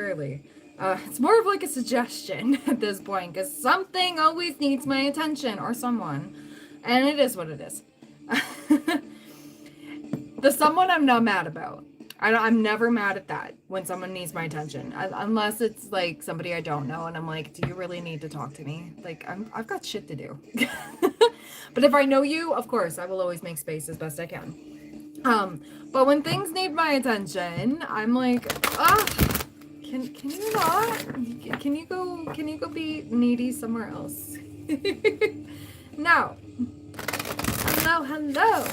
rarely. It's more of like a suggestion at this point, because something always needs my attention, or someone. And it is what it is. The someone I'm not mad about. I'm never mad at that when someone needs my attention. Unless it's like somebody I don't know and I'm like, do you really need to talk to me? Like, I've got shit to do. But if I know you, of course, I will always make space as best I can. But when things need my attention, I'm like, can you not? Can you go be needy somewhere else? No. Hello.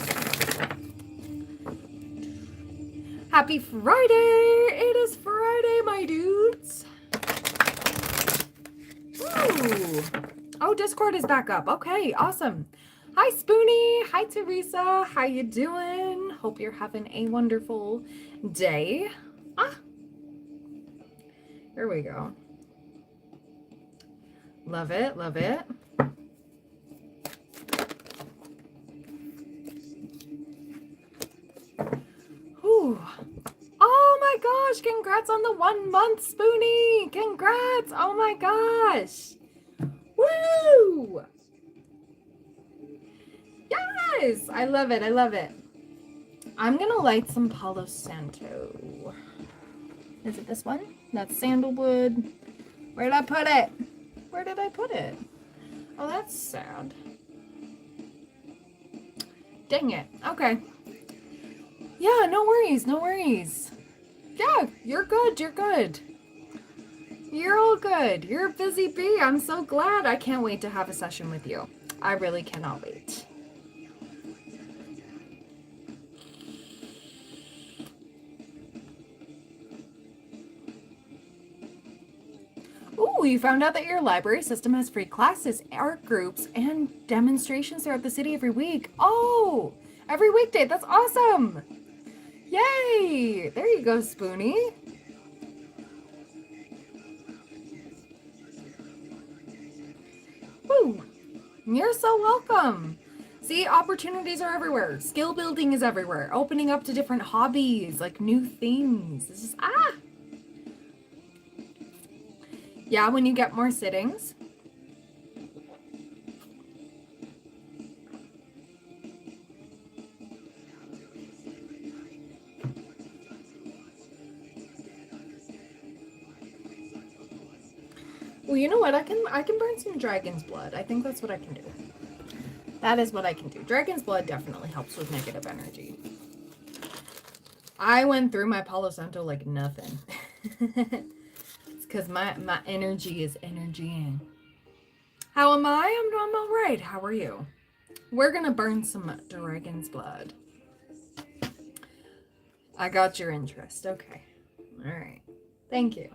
Happy Friday! It is Friday, my dudes. Ooh. Oh, Discord is back up. Okay, awesome. Hi, Spoonie. Hi, Teresa. How you doing? Hope you're having a wonderful day. Here we go. Love it. Whew. Oh my gosh, congrats on the 1 month, Spoonie. Congrats. Oh my gosh. Woo! Yes, I love it. I'm gonna light some Palo Santo. Is it this one? That's sandalwood. Where did I put it? Oh, that's sad. Dang it. Okay. Yeah, no worries. Yeah, you're good. You're all good. You're a busy bee. I'm so glad. I can't wait to have a session with you. I really cannot wait. Ooh, you found out that your library system has free classes, art groups, and demonstrations throughout the city every week. Oh, every weekday. That's awesome. Yay. There you go, Spoonie. Woo. You're so welcome. See, opportunities are everywhere. Skill building is everywhere. Opening up to different hobbies, like new things. It's just, Yeah, when you get more sittings. Well, you know what? I can burn some dragon's blood. I think that's what I can do. That is what I can do. Dragon's blood definitely helps with negative energy. I went through my Palo Santo like nothing. It's because my energy is energying. How am I? I'm all right. How are you? We're gonna burn some dragon's blood. I got your interest. Okay. All right. Thank you.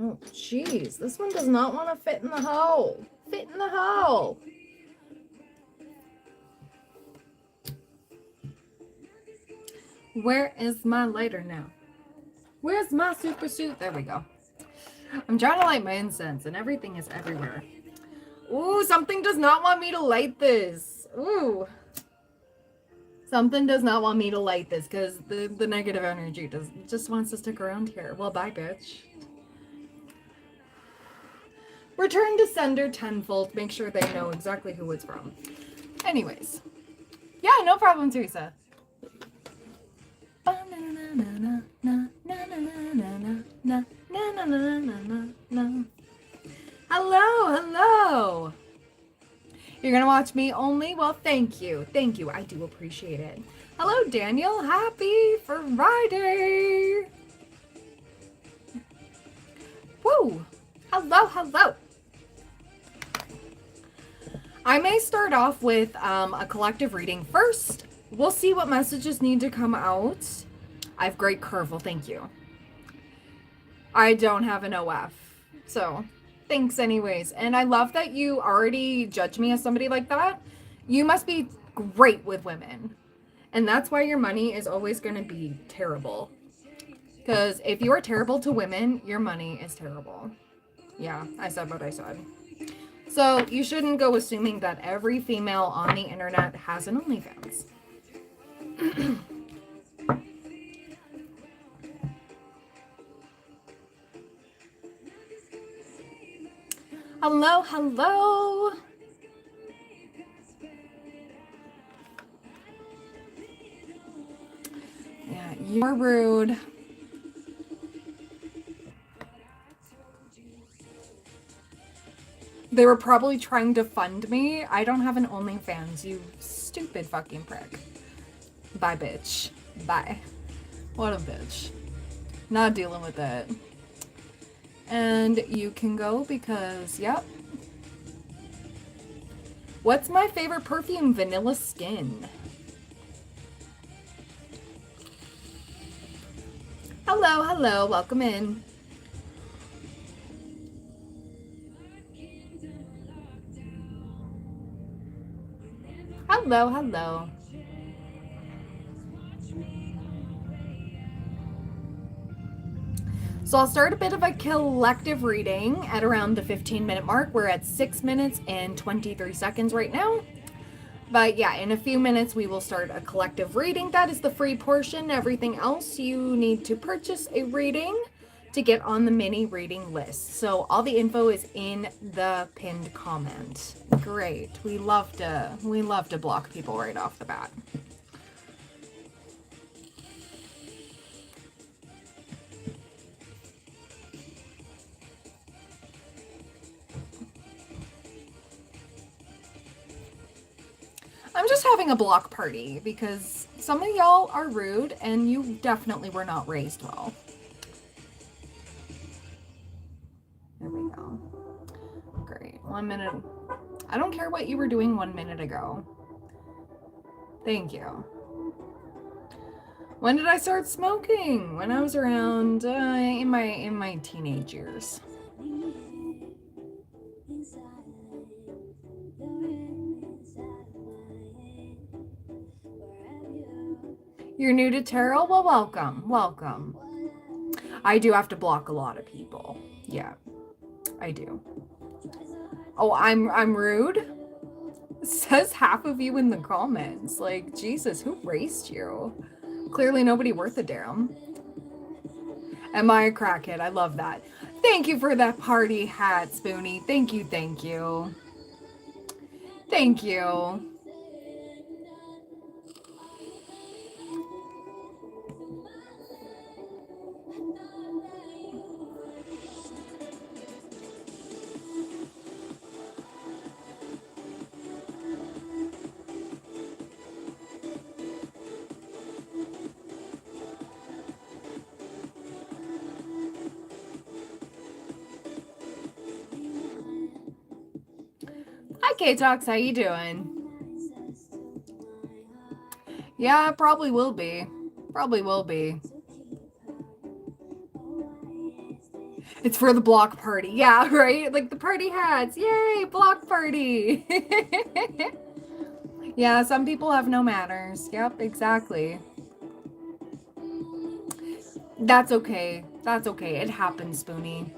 Oh, jeez. This one does not want to fit in the hole. Fit in the hole. Where is my lighter now? Where's my super suit? There we go. I'm trying to light my incense and everything is everywhere. Ooh, something does not want me to light this. Ooh. Something does not want me to light this because the negative energy just wants to stick around here. Well, bye, bitch. Return to sender tenfold. Make sure they know exactly who it's from. Anyways. Yeah, no problem, Teresa. Hello. You're gonna watch me only? Well, thank you. I do appreciate it. Hello, Daniel. Happy Friday. Woo. Hello. I may start off with a collective reading first. We'll see what messages need to come out. I have great curve. Thank you. I don't have an OF. So, thanks anyways. And I love that you already judge me as somebody like that. You must be great with women. And that's why your money is always going to be terrible. Because if you are terrible to women, your money is terrible. Yeah, I said what I said. So you shouldn't go assuming that every female on the internet has an OnlyFans. Hello, hello. Yeah, you're rude. They were probably trying to fund me. I don't have an OnlyFans, you stupid fucking prick. Bye, bitch. Bye. What a bitch. Not dealing with it. And you can go because, yep. What's my favorite perfume? Vanilla Skin. Hello, hello. Welcome in. Hello, hello. So I'll start a bit of a collective reading at around the 15-minute mark. We're at 6 minutes and 23 seconds right now. But yeah, in a few minutes we will start a collective reading. That is the free portion. Everything else you need to purchase a reading to get on the mini reading list. So all the info is in the pinned comment. Great. We love to block people right off the bat. I'm just having a block party because some of y'all are rude and you definitely were not raised well. There we go. Great. 1 minute. I don't care what you were doing 1 minute ago. Thank you. When did I start smoking? When I was around in my teenage years. You're new to tarot? Well, welcome. Welcome. I do have to block a lot of people. Yeah, I do. Oh, I'm rude? Says half of you in the comments. Like, Jesus, who raised you? Clearly nobody worth a damn. Am I a crackhead? I love that. Thank you for that party hat, Spoonie. Thank you, thank you. Thank you. Hi, K-Tox. How you doing? Yeah, probably will be. Probably will be. It's for the block party. Yeah, right? Like the party hats. Yay, block party. Yeah, some people have no manners. Yep, exactly. That's okay. That's okay. It happens, Spoonie.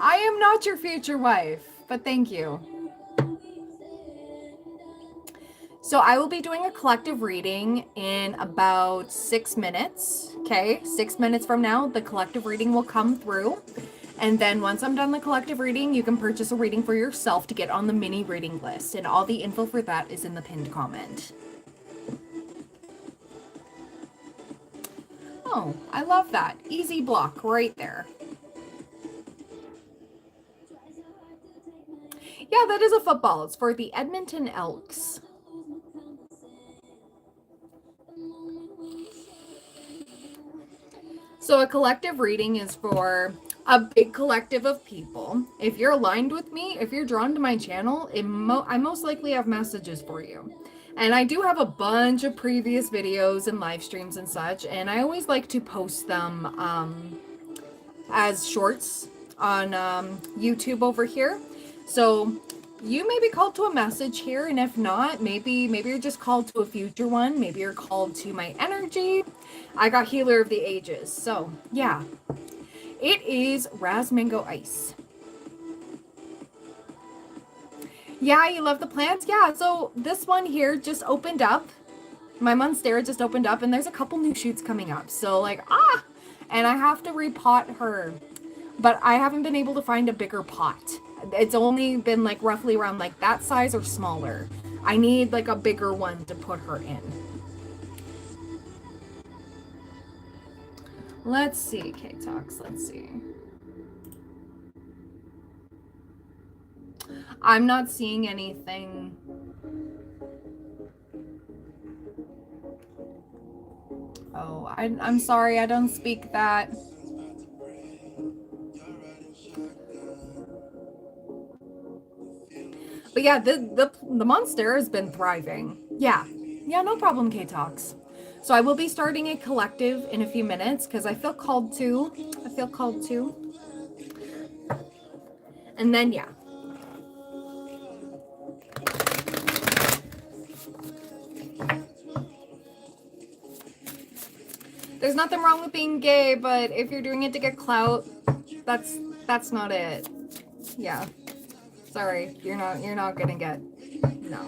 I am not your future wife, but thank you. So I will be doing a collective reading in about 6 minutes. Okay, 6 minutes from now, the collective reading will come through. And then once I'm done the collective reading, you can purchase a reading for yourself to get on the mini reading list. And all the info for that is in the pinned comment. Oh, I love that. Easy block right there. Yeah, that is a football. It's for the Edmonton Elks. So a collective reading is for a big collective of people. If you're aligned with me, if you're drawn to my channel, I most likely have messages for you. And I do have a bunch of previous videos and live streams and such, and I always like to post them as shorts on YouTube over here. So you may be called to a message here, and if not, maybe you're just called to a future one. Maybe you're called to my energy. I got Healer of the Ages. So yeah, it is Raz Mango Ice. Yeah, you love the plants? Yeah, so this one here just opened up. My Monstera just opened up, and there's a couple new shoots coming up. So, like, and I have to repot her. But I haven't been able to find a bigger pot. It's only been, like, roughly around, like, that size or smaller. I need, like, a bigger one to put her in. Let's see, K-Tox, let's see. I'm not seeing anything. Oh, I'm sorry, I don't speak that. But yeah, the Monstera has been thriving. Yeah, no problem, K-Tox. So I will be starting a collective in a few minutes because I feel called to. And then, yeah. There's nothing wrong with being gay, but if you're doing it to get clout, that's not it. Yeah. Sorry, you're not gonna get, no.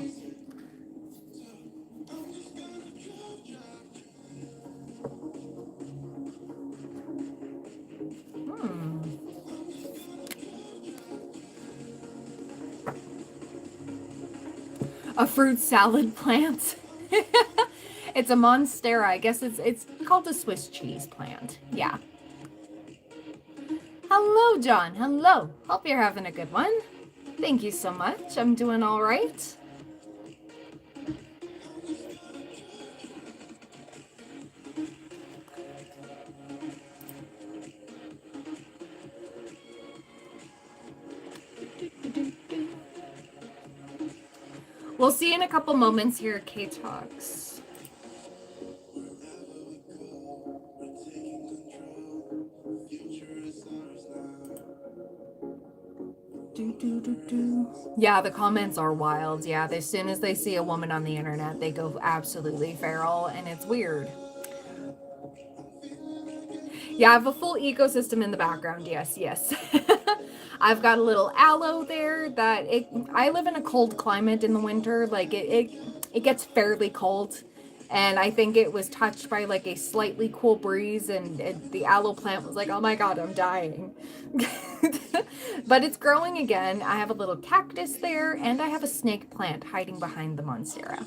A fruit salad plant. It's a Monstera. I guess it's called a Swiss cheese plant. Yeah. Hello, John. Hello. Hope you're having a good one. Thank you so much. I'm doing all right. We'll see in a couple moments here, K-Talks. Yeah, the comments are wild. Yeah, as soon as they see a woman on the internet, they go absolutely feral, and it's weird. Yeah, I have a full ecosystem in the background. Yes. I've got a little aloe there that I live in a cold climate in the winter. Like it gets fairly cold. And I think it was touched by like a slightly cool breeze, and the aloe plant was like, oh my God, I'm dying. But it's growing again. I have a little cactus there, and I have a snake plant hiding behind the Monstera.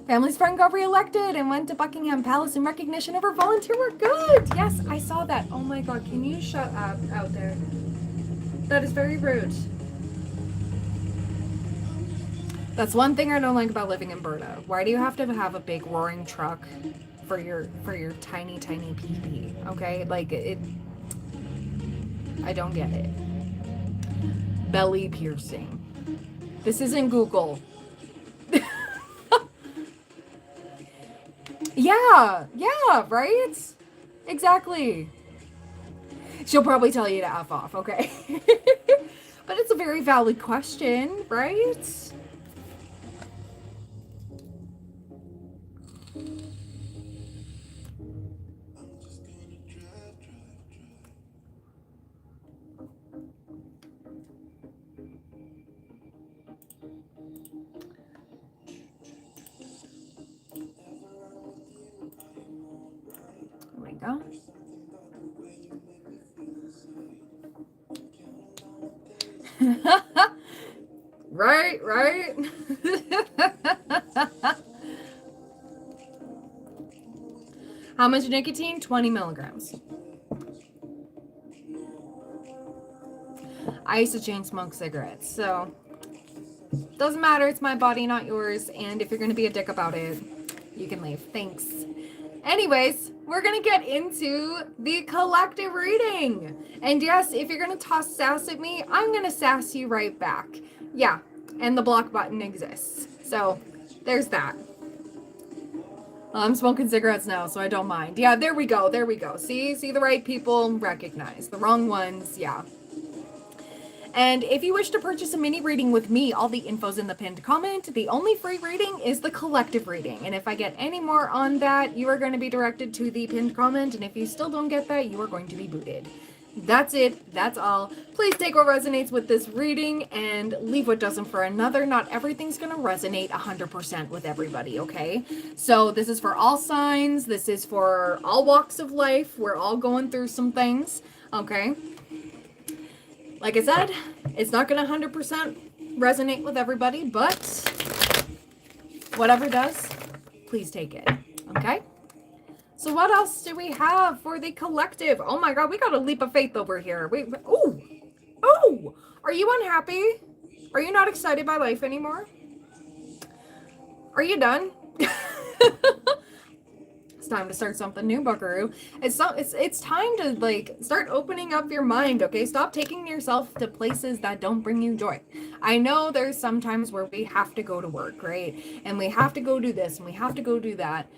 Family's friend got reelected and went to Buckingham Palace in recognition of her volunteer work. Good. Yes, I saw that. Oh my God, can you shut up out there? That is very rude. That's one thing I don't like about living in Berta. Why do you have to have a big roaring truck for your tiny pee-pee? Okay, like it. I don't get it. Belly piercing. This isn't Google. Yeah, right? Exactly. She'll probably tell you to F off, okay? But it's a very valid question, right? There we go. Right. How much nicotine? 20 milligrams. I used to chain smoke cigarettes, so doesn't matter. It's my body, not yours. And if you're going to be a dick about it, you can leave. Thanks. Anyways, we're going to get into the collective reading. And yes, if you're going to toss sass at me, I'm going to sass you right back. Yeah, and the block button exists. So there's that. I'm smoking cigarettes now, so I don't mind. Yeah, there we go. See the right people, recognize. The wrong ones, yeah. And if you wish to purchase a mini reading with me, all the info's in the pinned comment. The only free reading is the collective reading. And if I get any more on that, you are going to be directed to the pinned comment. And if you still don't get that, you are going to be booted. That's it. That's all. Please take what resonates with this reading and leave what doesn't for another. Not everything's going to resonate 100% with everybody, okay? So this is for all signs. This is for all walks of life. We're all going through some things, okay? Like I said, it's not going to 100% resonate with everybody, but whatever does, please take it, okay? So what else do we have for the collective? Oh my God, we got a leap of faith over here. Oh, are you unhappy? Are you not excited by life anymore? Are you done? It's time to start something new, buckaroo. It's time to like start opening up your mind, okay? Stop taking yourself to places that don't bring you joy. I know there's some times where we have to go to work, right? And we have to go do this and we have to go do that.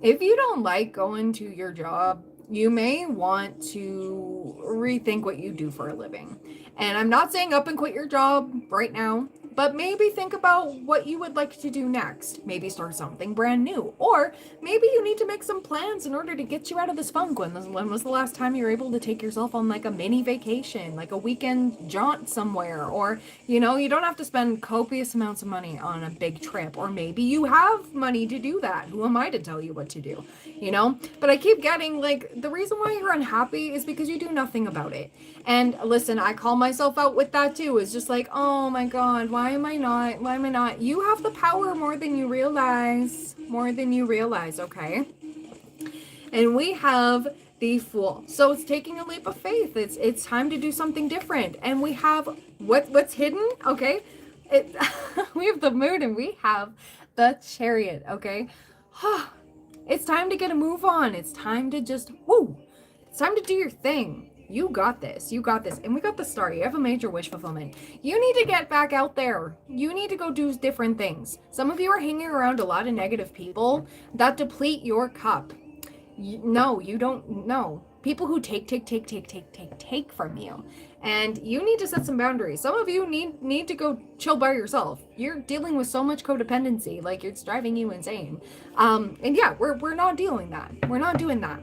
If you don't like going to your job, you may want to rethink what you do for a living. And I'm not saying up and quit your job right now, but maybe think about what you would like to do next. Maybe start something brand new. Or maybe you need to make some plans in order to get you out of this funk. When was the last time you were able to take yourself on like a mini vacation, like a weekend jaunt somewhere? Or, you don't have to spend copious amounts of money on a big trip. Or maybe you have money to do that. Who am I to tell you what to do? But I keep getting like the reason why you're unhappy is because you do nothing about it. And listen, I call myself out with that too. It's just like, oh my God, why am I not? You have the power more than you realize, okay? And we have the Fool. So it's taking a leap of faith. It's time to do something different. And we have what's hidden, okay? We have the Moon and we have the Chariot, okay? It's time to get a move on. It's time to it's time to do your thing. You got this. And we got the Star. You have a major wish fulfillment. You need to get back out there. You need to go do different things. Some of you are hanging around a lot of negative people that deplete your cup. No, you don't. No. People who take from you. And you need to set some boundaries. Some of you need to go chill by yourself. You're dealing with so much codependency, like it's driving you insane. And yeah, we're not dealing that. We're not doing that.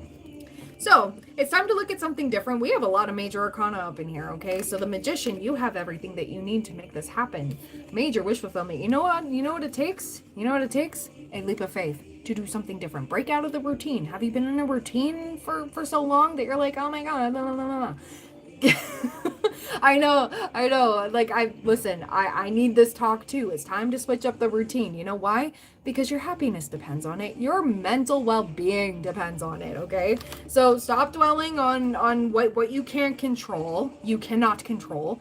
So it's time to look at something different. We have a lot of major arcana up in here, okay? So the Magician, you have everything that you need to make this happen. Major wish fulfillment. You know what it takes? A leap of faith to do something different. Break out of the routine. Have you been in a routine for so long that you're like, oh my God, blah, blah, blah, blah. I know. Like, I need this talk too. It's time to switch up the routine. You know why? Because your happiness depends on it. Your mental well-being depends on it, okay? So stop dwelling on what you can't control, you cannot control,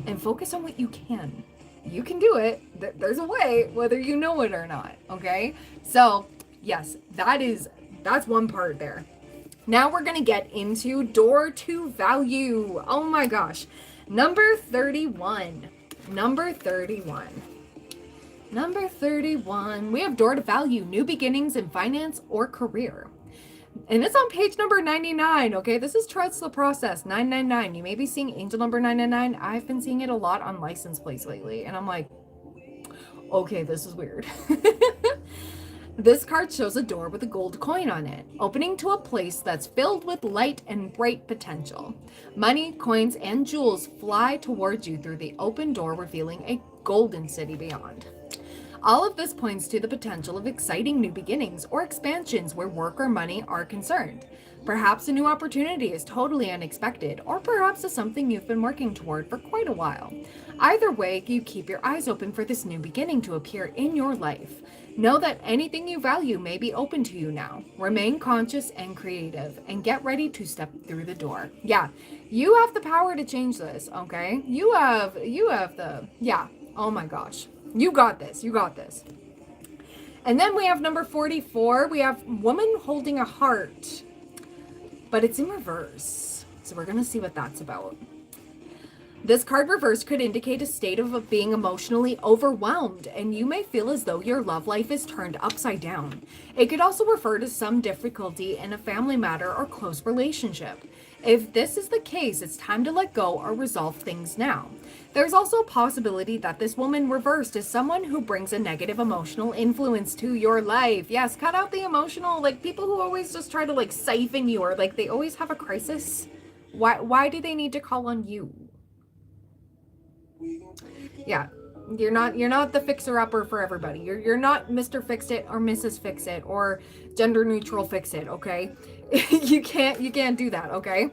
and focus on what you can. You can do it. There's a way, whether you know it or not, okay? So, yes, that's one part there. Now we're going to get into door to value. Oh my gosh. Number 31. We have door to value, new beginnings in finance or career. And it's on page number 99, okay? This is Trust the Process, 999. You may be seeing angel number 999. I've been seeing it a lot on license plates lately. And I'm like, okay, this is weird. This card shows a door with a gold coin on it, opening to a place that's filled with light and bright potential. Money, coins, and jewels fly towards you through the open door, revealing a golden city beyond. All of this points to the potential of exciting new beginnings or expansions where work or money are concerned. Perhaps a new opportunity is totally unexpected, or perhaps it's something you've been working toward for quite a while. Either way, you keep your eyes open for this new beginning to appear in your life. Know that anything you value may be open to you now. Remain conscious and creative, and get ready to step through the door. Yeah, you have the power to change this, okay? You have oh my gosh. You got this. And then we have number 44. We have woman holding a heart, but it's in reverse. So we're going to see what that's about. This card reverse could indicate a state of being emotionally overwhelmed, and you may feel as though your love life is turned upside down. It could also refer to some difficulty in a family matter or close relationship. If this is the case, it's time to let go or resolve things now. There's also a possibility that this woman reversed is someone who brings a negative emotional influence to your life. Yes, cut out the emotional, like people who always just try to like siphon you, or like they always have a crisis. Why do they need to call on you? Yeah. You're not the fixer-upper for everybody. You're not Mr. Fix-It or Mrs. Fix-It or gender neutral Fix-It, okay? You can't do that, okay?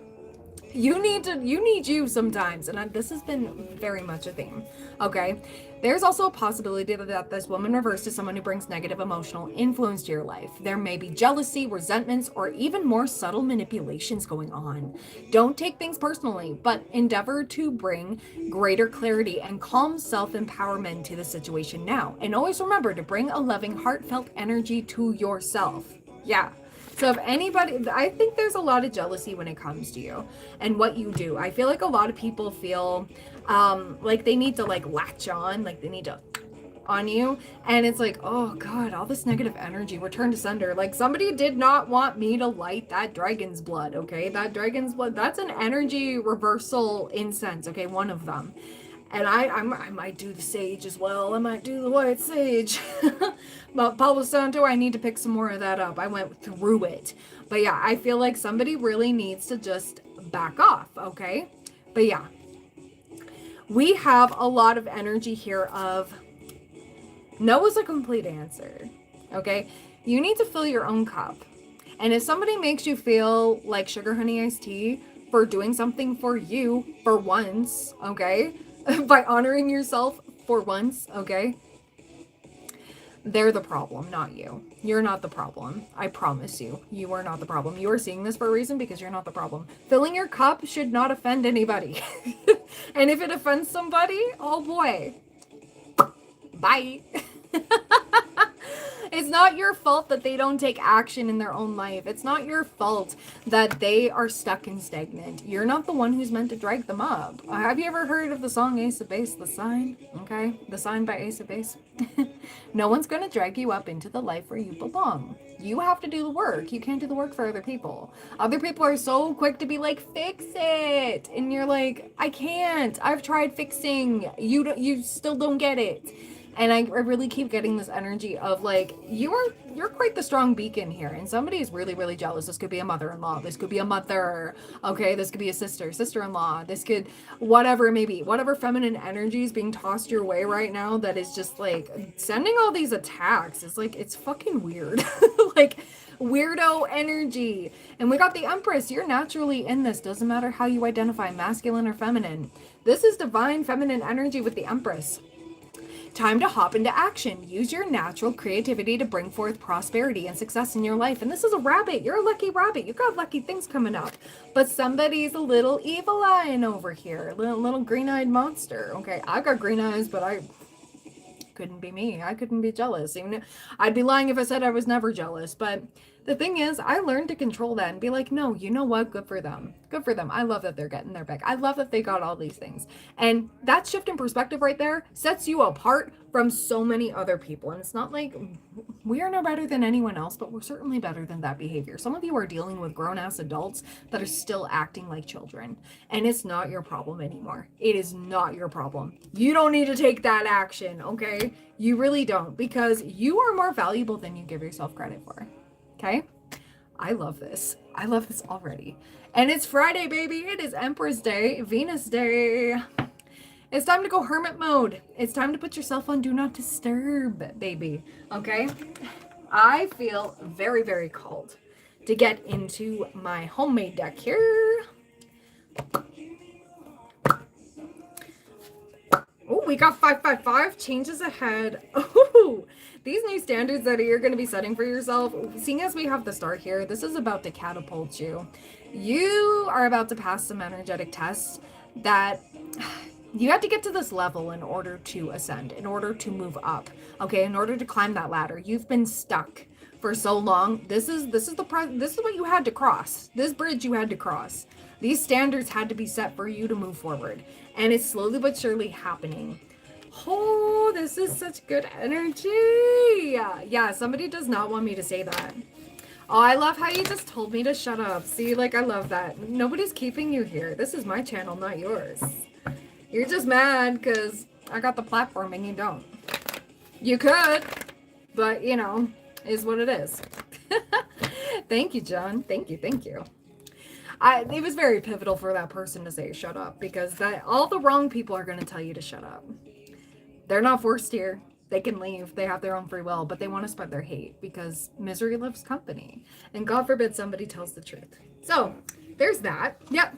You need you sometimes, and this has been very much a theme. Okay, there's also a possibility that this woman reversed is someone who brings negative emotional influence to your life. There may be jealousy, resentments, or even more subtle manipulations going on. Don't take things personally, but endeavor to bring greater clarity and calm self-empowerment to the situation now, and always remember to bring a loving, heartfelt energy to yourself. Yeah. So if anybody, I think there's a lot of jealousy when it comes to you and what you do. I feel like a lot of people feel like they need to like latch on, like they need to on you. And it's like, oh God, all this negative energy, we're turned asunder. Like somebody did not want me to light that dragon's blood, okay? That dragon's blood, that's an energy reversal incense, okay? One of them. And I might do the sage as well. I might do the white sage. But Palo Santo, I need to pick some more of that up. I went through it. But yeah, I feel like somebody really needs to just back off, okay? But yeah, we have a lot of energy here of no is a complete answer, okay? You need to fill your own cup. And if somebody makes you feel like sugar honey iced tea for doing something for you for once, okay? By honoring yourself for once, okay? They're the problem, not you. You're not the problem. I promise you. You are not the problem. You are seeing this for a reason because you're not the problem. Filling your cup should not offend anybody. And if it offends somebody, oh boy. Bye. It's not your fault that they don't take action in their own life. It's not your fault that they are stuck and stagnant. You're not the one who's meant to drag them up. Have you ever heard of the song Ace of Base, The Sign? Okay, The Sign by Ace of Base. No one's going to drag you up into the life where you belong. You have to do the work. You can't do the work for other people. Other people are so quick to be like, fix it. And you're like, I can't. I've tried fixing. You still don't get it. And I really keep getting this energy of like, you're quite the strong beacon here. And somebody is really, really jealous. This could be a mother-in-law. This could be a mother. Okay, this could be a sister-in-law. This could, whatever it may be. Whatever feminine energy is being tossed your way right now that is just like sending all these attacks. It's like, it's fucking weird. Like, weirdo energy. And we got the Empress. You're naturally in this. Doesn't matter how you identify, masculine or feminine. This is divine feminine energy with the Empress. Time to hop into action. Use your natural creativity to bring forth prosperity and success in your life. And this is a rabbit. You're a lucky rabbit. You got lucky things coming up. But somebody's a little evil-eyeing over here. Little green-eyed monster. Okay, I've got green eyes, but I couldn't be me. I couldn't be jealous. Even I'd be lying if I said I was never jealous. But the thing is, I learned to control that and be like, no, you know what? Good for them. Good for them. I love that they're getting their back. I love that they got all these things. And that shift in perspective right there sets you apart from so many other people. And it's not like we are no better than anyone else, but we're certainly better than that behavior. Some of you are dealing with grown-ass adults that are still acting like children. And it's not your problem anymore. It is not your problem. You don't need to take that action, okay? You really don't, because you are more valuable than you give yourself credit for. Okay? I love this. I love this already. And it's Friday, baby. It is Empress Day, Venus Day. It's time to go hermit mode. It's time to put yourself on Do Not Disturb, baby. Okay? I feel very, very called to get into my homemade deck here. Oh, we got 555 changes ahead. Oh, these new standards that you're going to be setting for yourself, seeing as we have the star here, this is about to catapult you. You are about to pass some energetic tests that you have to get to this level in order to ascend, in order to move up, okay, in order to climb that ladder. You've been stuck for so long. This is what you had to cross. This bridge you had to cross. These standards had to be set for you to move forward. And it's slowly but surely happening. Oh, this is such good energy. Yeah, somebody does not want me to say that. Oh, I love how you just told me to shut up. See, like, I love that. Nobody's keeping you here. This is my channel, not yours. You're just mad because I got the platform and you don't. You could, but, you know, is what it is. Thank you, John. Thank you. It was very pivotal for that person to say shut up, because that all the wrong people are going to tell you to shut up. They're not forced here. They can leave. They have their own free will, but they want to spread their hate because misery loves company. And God forbid somebody tells the truth. So there's that. Yep.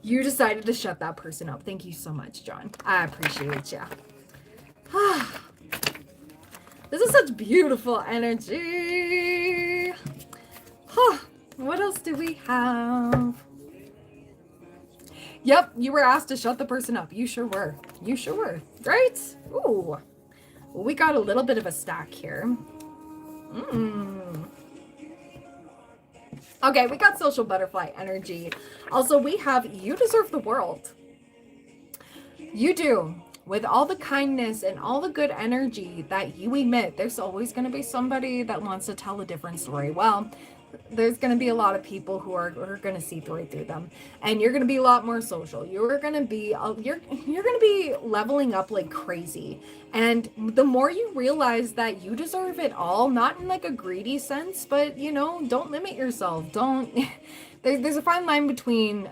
You decided to shut that person up. Thank you so much, John. I appreciate you. This is such beautiful energy. What else do we have? Yep, you were asked to shut the person up. You sure were. You sure were. Right? Ooh. We got a little bit of a stack here. Okay, we got social butterfly energy. Also, we have you deserve the world. You do. With all the kindness and all the good energy that you emit, there's always going to be somebody that wants to tell a different story. Well, there's going to be a lot of people who are going to see right through them, and you're going to be a lot more social. You're going to be leveling up like crazy. And the more you realize that you deserve it all, not in like a greedy sense, but you know, don't limit yourself. Don't there's a fine line between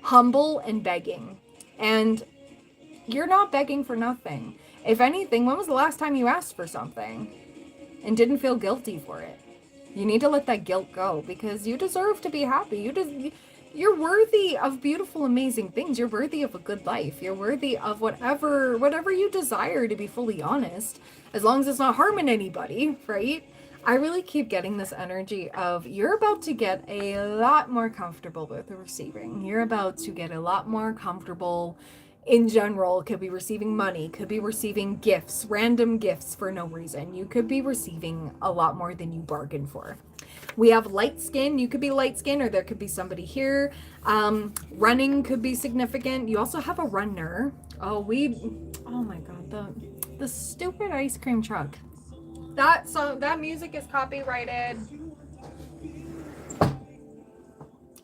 humble and begging. And you're not begging for nothing. If anything, when was the last time you asked for something and didn't feel guilty for it? You need to let that guilt go, because you deserve to be happy. You're worthy of beautiful, amazing things. You're worthy of a good life. You're worthy of whatever you desire, to be fully honest, as long as it's not harming anybody, right? I really keep getting this energy of you're about to get a lot more comfortable with receiving. You're about to get a lot more comfortable in general. Could be receiving money, could be receiving gifts, random gifts for no reason. You could be receiving a lot more than you bargained for. We have light skin. You could be light skin, or there could be somebody here. Running could be significant. You also have a runner. Oh my God, the stupid ice cream truck. That music is copyrighted.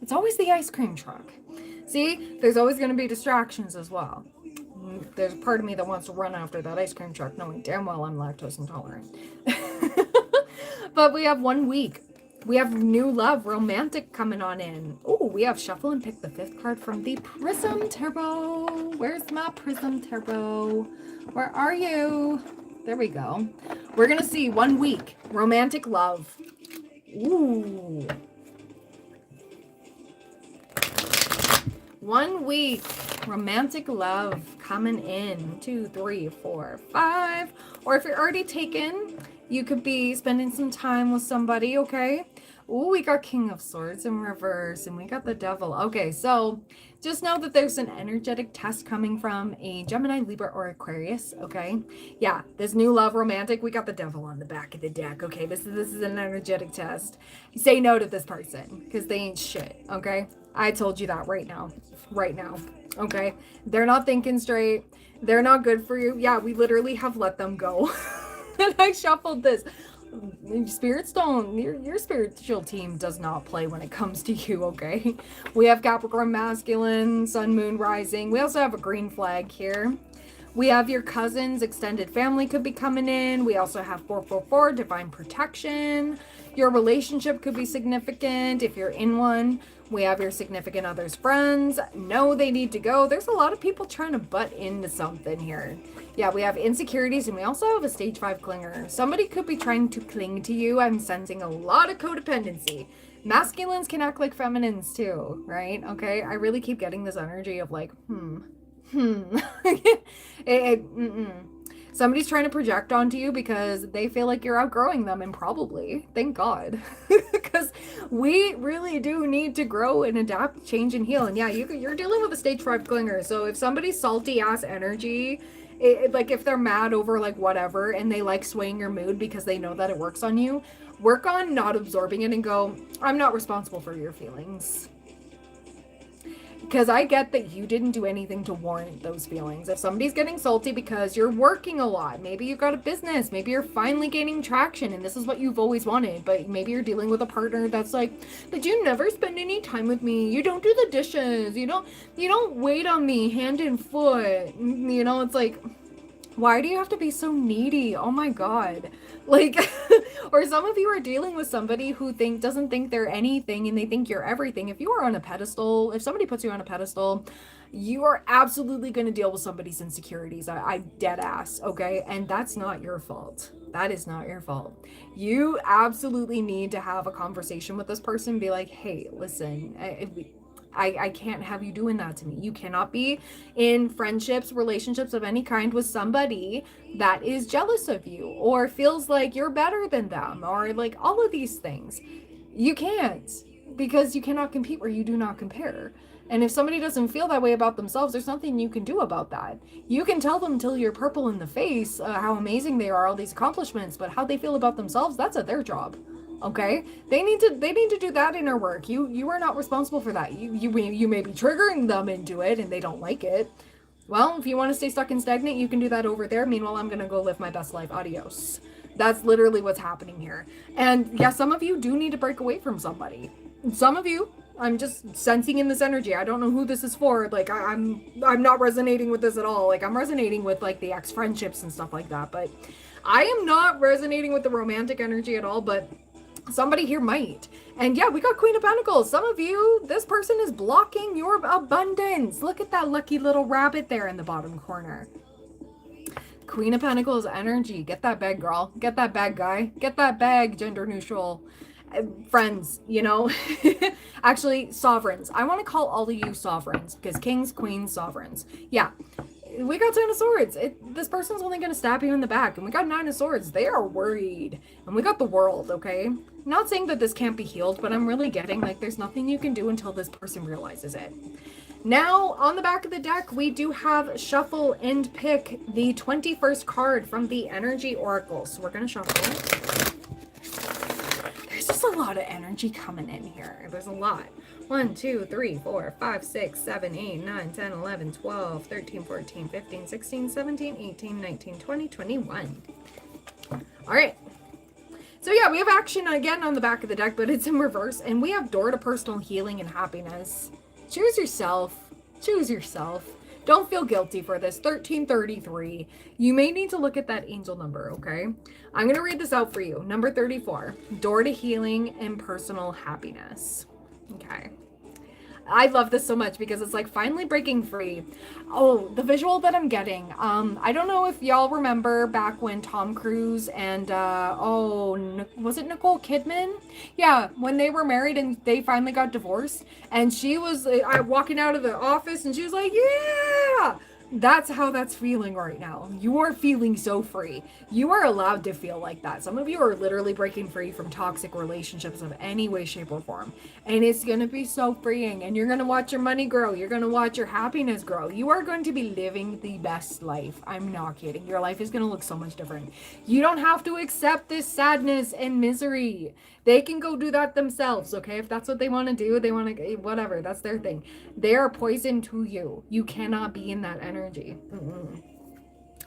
It's always the ice cream truck. See, there's always going to be distractions as well. There's a part of me that wants to run after that ice cream truck, knowing damn well I'm lactose intolerant. But we have 1 week. We have new love, romantic coming on in. Oh, we have shuffle and pick the 5th card from the Prism Tarot. Where's my Prism Tarot? Where are you? There we go. We're going to see 1 week, romantic love. Ooh. 1 week, romantic love coming in. 2, 3, 4, 5. Or if you're already taken, you could be spending some time with somebody, okay? Ooh, we got King of Swords in reverse, and we got the Devil. Okay, so just know that there's an energetic test coming from a Gemini, Libra, or Aquarius, okay? Yeah, this new love romantic, we got the Devil on the back of the deck, okay? This is an energetic test. Say no to this person, because they ain't shit, okay? I told you that right now, okay? They're not thinking straight. They're not good for you. Yeah, we literally have let them go. And I shuffled this. Spirits don't, your spiritual team does not play when it comes to you, okay? We have Capricorn masculine, sun, moon, rising. We also have a green flag here. We have your cousins, extended family could be coming in. We also have 444, divine protection. Your relationship could be significant if you're in one. We have your significant other's friends. No, they need to go. There's a lot of people trying to butt into something here. Yeah, we have insecurities, and we also have a stage 5 clinger. Somebody could be trying to cling to you. I'm sensing a lot of codependency. Masculines can act like feminines too, right? Okay, I really keep getting this energy of like, Somebody's trying to project onto you because they feel like you're outgrowing them, and probably, thank God, because we really do need to grow and adapt, change, and heal. And yeah, you're dealing with a stage 5 clinger. So if somebody's salty ass energy, like if they're mad over like whatever, and they like swaying your mood because they know that it works on you, work on not absorbing it and go, I'm not responsible for your feelings. Because I get that you didn't do anything to warrant those feelings. If somebody's getting salty because you're working a lot, maybe you've got a business, maybe you're finally gaining traction and this is what you've always wanted, but maybe you're dealing with a partner that's like, but you never spend any time with me. You don't do the dishes. You don't wait on me hand and foot. You know, it's like, Why do you have to be so needy? Oh my God. Like, or some of you are dealing with somebody who doesn't think they're anything and they think you're everything. If you are on a pedestal, if somebody puts you on a pedestal, you are absolutely going to deal with somebody's insecurities. I dead ass, okay? And that's not your fault. That is not your fault. You absolutely need to have a conversation with this person. Be like, hey, listen, I can't have you doing that to me. You cannot be in friendships, relationships of any kind with somebody that is jealous of you or feels like you're better than them or like all of these things. You can't, because you cannot compete where you do not compare. And if somebody doesn't feel that way about themselves, there's nothing you can do about that. You can tell them till you're purple in the face how amazing they are, all these accomplishments, but how they feel about themselves, that's their job. Okay, they need to do that inner work. You are not responsible for that. You may be triggering them into it and they don't like it. Well, if you want to stay stuck and stagnant, you can do that over there. Meanwhile, I'm gonna go live my best life. Adios. That's literally what's happening here. And yeah, some of you do need to break away from somebody. Some of you, I'm just sensing in this energy. I don't know who this is for. Like I'm not resonating with this at all. Like I'm resonating with like the ex friendships and stuff like that. But I am not resonating with the romantic energy at all. But somebody here might. And yeah, we got Queen of Pentacles. Some of you, this person is blocking your abundance. Look at that lucky little rabbit there in the bottom corner. Queen of Pentacles energy. Get that bag, girl. Get that bag, guy. Get that bag, gender neutral. Friends, you know. Actually, sovereigns. I want to call all of you sovereigns because kings, queens, sovereigns. Yeah. We got 10 of swords. This person's only going to stab you in the back. And we got 9 of swords. They are worried. And we got the world, okay? Not saying that this can't be healed, but I'm really getting like there's nothing you can do until this person realizes it. Now, on the back of the deck, we do have shuffle and pick the 21st card from the Energy Oracle. So we're going to shuffle. There's just a lot of energy coming in here. There's a lot. 1, 2, 3, 4, 5, 6, 7, 8, 9, 10, 11, 12, 13, 14, 15, 16, 17, 18, 19, 20, 21. All right. So yeah, we have action again on the back of the deck, but it's in reverse. And we have door to personal healing and happiness. Choose yourself. Choose yourself. Don't feel guilty for this. 1333. You may need to look at that angel number, okay? I'm going to read this out for you. Number 34. Door to healing and personal happiness. Okay. I love this so much because it's like finally breaking free. Oh, the visual that I'm getting. I don't know if y'all remember back when Tom Cruise and, was it Nicole Kidman? Yeah, when they were married and they finally got divorced. And she was walking out of the office and she was like, yeah! That's how that's feeling right now. You are feeling so free. You are allowed to feel like that. Some of you are literally breaking free from toxic relationships of any way, shape, or form. And it's going to be so freeing. And you're going to watch your money grow. You're going to watch your happiness grow. You are going to be living the best life. I'm not kidding. Your life is going to look so much different. You don't have to accept this sadness and misery. They can go do that themselves, okay? If that's what they want to do, they want to, whatever, that's their thing. They are poison to you. You cannot be in that energy.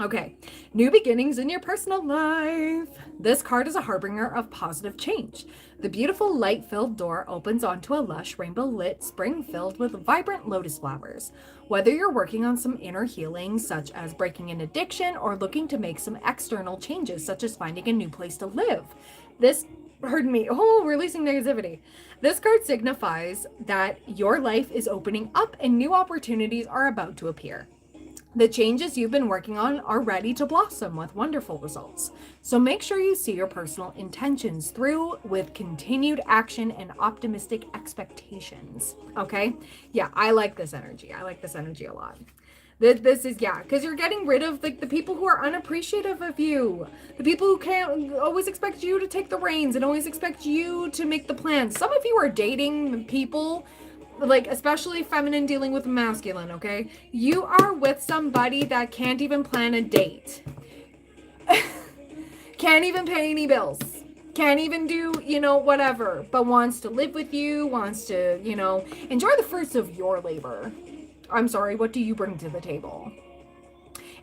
Okay, new beginnings in your personal life. This card is a harbinger of positive change. The beautiful light-filled door opens onto a lush, rainbow-lit spring filled with vibrant lotus flowers. Whether you're working on some inner healing, such as breaking an addiction, or looking to make some external changes, such as finding a new place to live, releasing negativity. This card signifies that your life is opening up and new opportunities are about to appear. The changes you've been working on are ready to blossom with wonderful results. So make sure you see your personal intentions through with continued action and optimistic expectations. Okay? Yeah, I like this energy. I like this energy a lot. This is, yeah, because you're getting rid of like the people who are unappreciative of you. The people who can't always expect you to take the reins and always expect you to make the plans. Some of you are dating people, like especially feminine dealing with masculine, okay? You are with somebody that can't even plan a date. Can't even pay any bills. Can't even do, whatever. But wants to live with you, wants to, enjoy the fruits of your labor. I'm sorry, what do you bring to the table?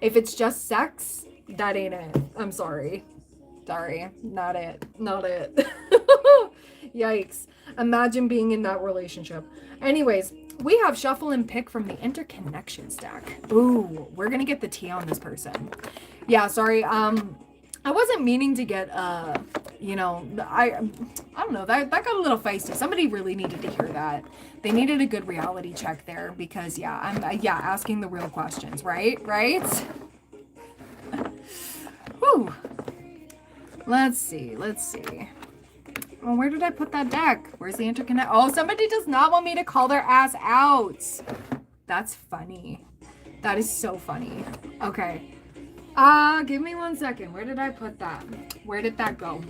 If it's just sex, that ain't it. I'm sorry. Sorry, not it. Not it. Yikes. Imagine being in that relationship. Anyways, We have shuffle and pick from the interconnection stack. Ooh, we're gonna get the tea on this person. Yeah, sorry. I wasn't meaning to get you know, I don't know, that got a little feisty. Somebody really needed to hear that. They needed a good reality check there because yeah, I'm asking the real questions, right? Whew. Let's see. Well, where did I put that deck? Where's the interconnect? Oh, somebody does not want me to call their ass out. That's funny. That is so funny. Okay. Give me 1 second. Where did I put that? Where did that go?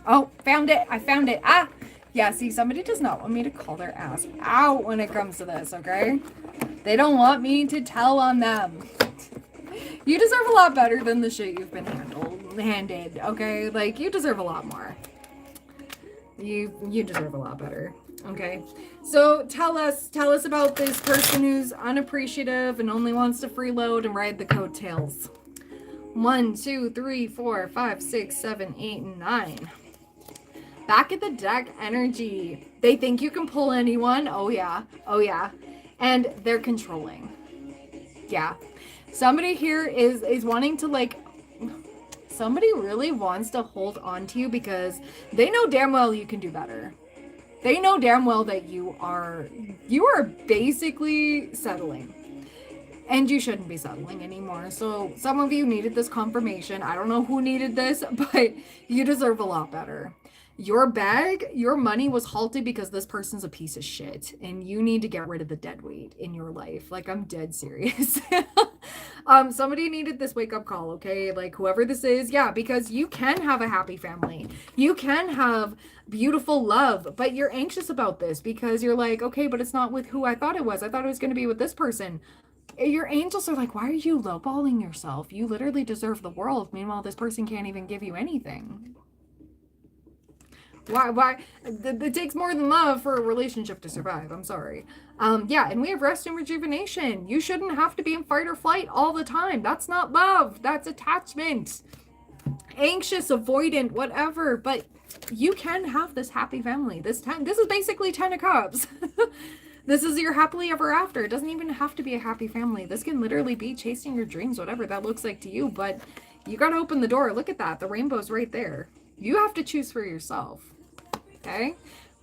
Oh, found it. I found it. Ah! Yeah, see, somebody does not want me to call their ass out when it comes to this, okay? They don't want me to tell on them. You deserve a lot better than the shit you've been handed, okay? Like, you deserve a lot more. You deserve a lot better, okay? So tell us about this person who's unappreciative and only wants to freeload and ride the coattails. 1, 2, 3, 4, 5, 6, 7, 8, and 9. Back at the deck energy. They think you can pull anyone. Oh yeah. And they're controlling. Yeah. Somebody here is wanting to, like, somebody really wants to hold on to you because they know damn well you can do better. They know damn well that you are basically settling. And you shouldn't be settling anymore. So some of you needed this confirmation. I don't know who needed this, but you deserve a lot better. Your bag, your money was halted because this person's a piece of shit and you need to get rid of the dead weight in your life. Like, I'm dead serious. Somebody needed this wake up call, okay? Like, whoever this is, yeah, because you can have a happy family. You can have beautiful love, but you're anxious about this because you're like, okay, but it's not with who I thought it was. I thought it was going to be with this person. Your angels are like, why are you lowballing yourself? You literally deserve the world. Meanwhile, this person can't even give you anything. Why? It takes more than love for a relationship to survive. I'm sorry. Yeah, and we have rest and rejuvenation. You shouldn't have to be in fight or flight all the time. That's not love. That's attachment. Anxious, avoidant, whatever. But you can have this happy family. This is basically 10 of Cups. This is your happily ever after. It doesn't even have to be a happy family. This can literally be chasing your dreams, whatever that looks like to you. But you got to open the door. Look at that. The rainbow's right there. You have to choose for yourself. Okay?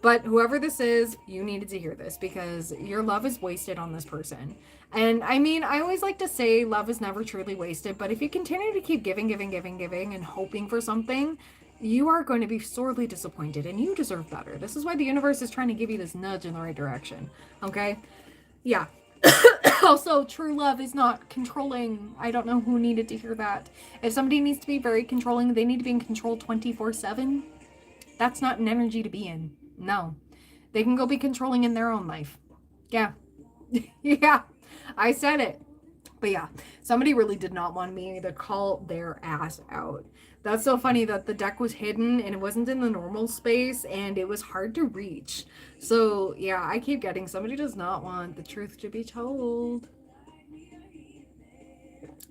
But whoever this is, you needed to hear this because your love is wasted on this person. And I mean, I always like to say love is never truly wasted. But if you continue to keep giving and hoping for something, you are going to be sorely disappointed and you deserve better. This is why the universe is trying to give you this nudge in the right direction. Okay? Yeah. Also, true love is not controlling. I don't know who needed to hear that. If somebody needs to be very controlling, they need to be in control 24/7. That's not an energy to be in. No. They can go be controlling in their own life. Yeah. Yeah. I said it. But yeah, somebody really did not want me to call their ass out. That's so funny that the deck was hidden and it wasn't in the normal space and it was hard to reach. So yeah, I keep getting somebody does not want the truth to be told.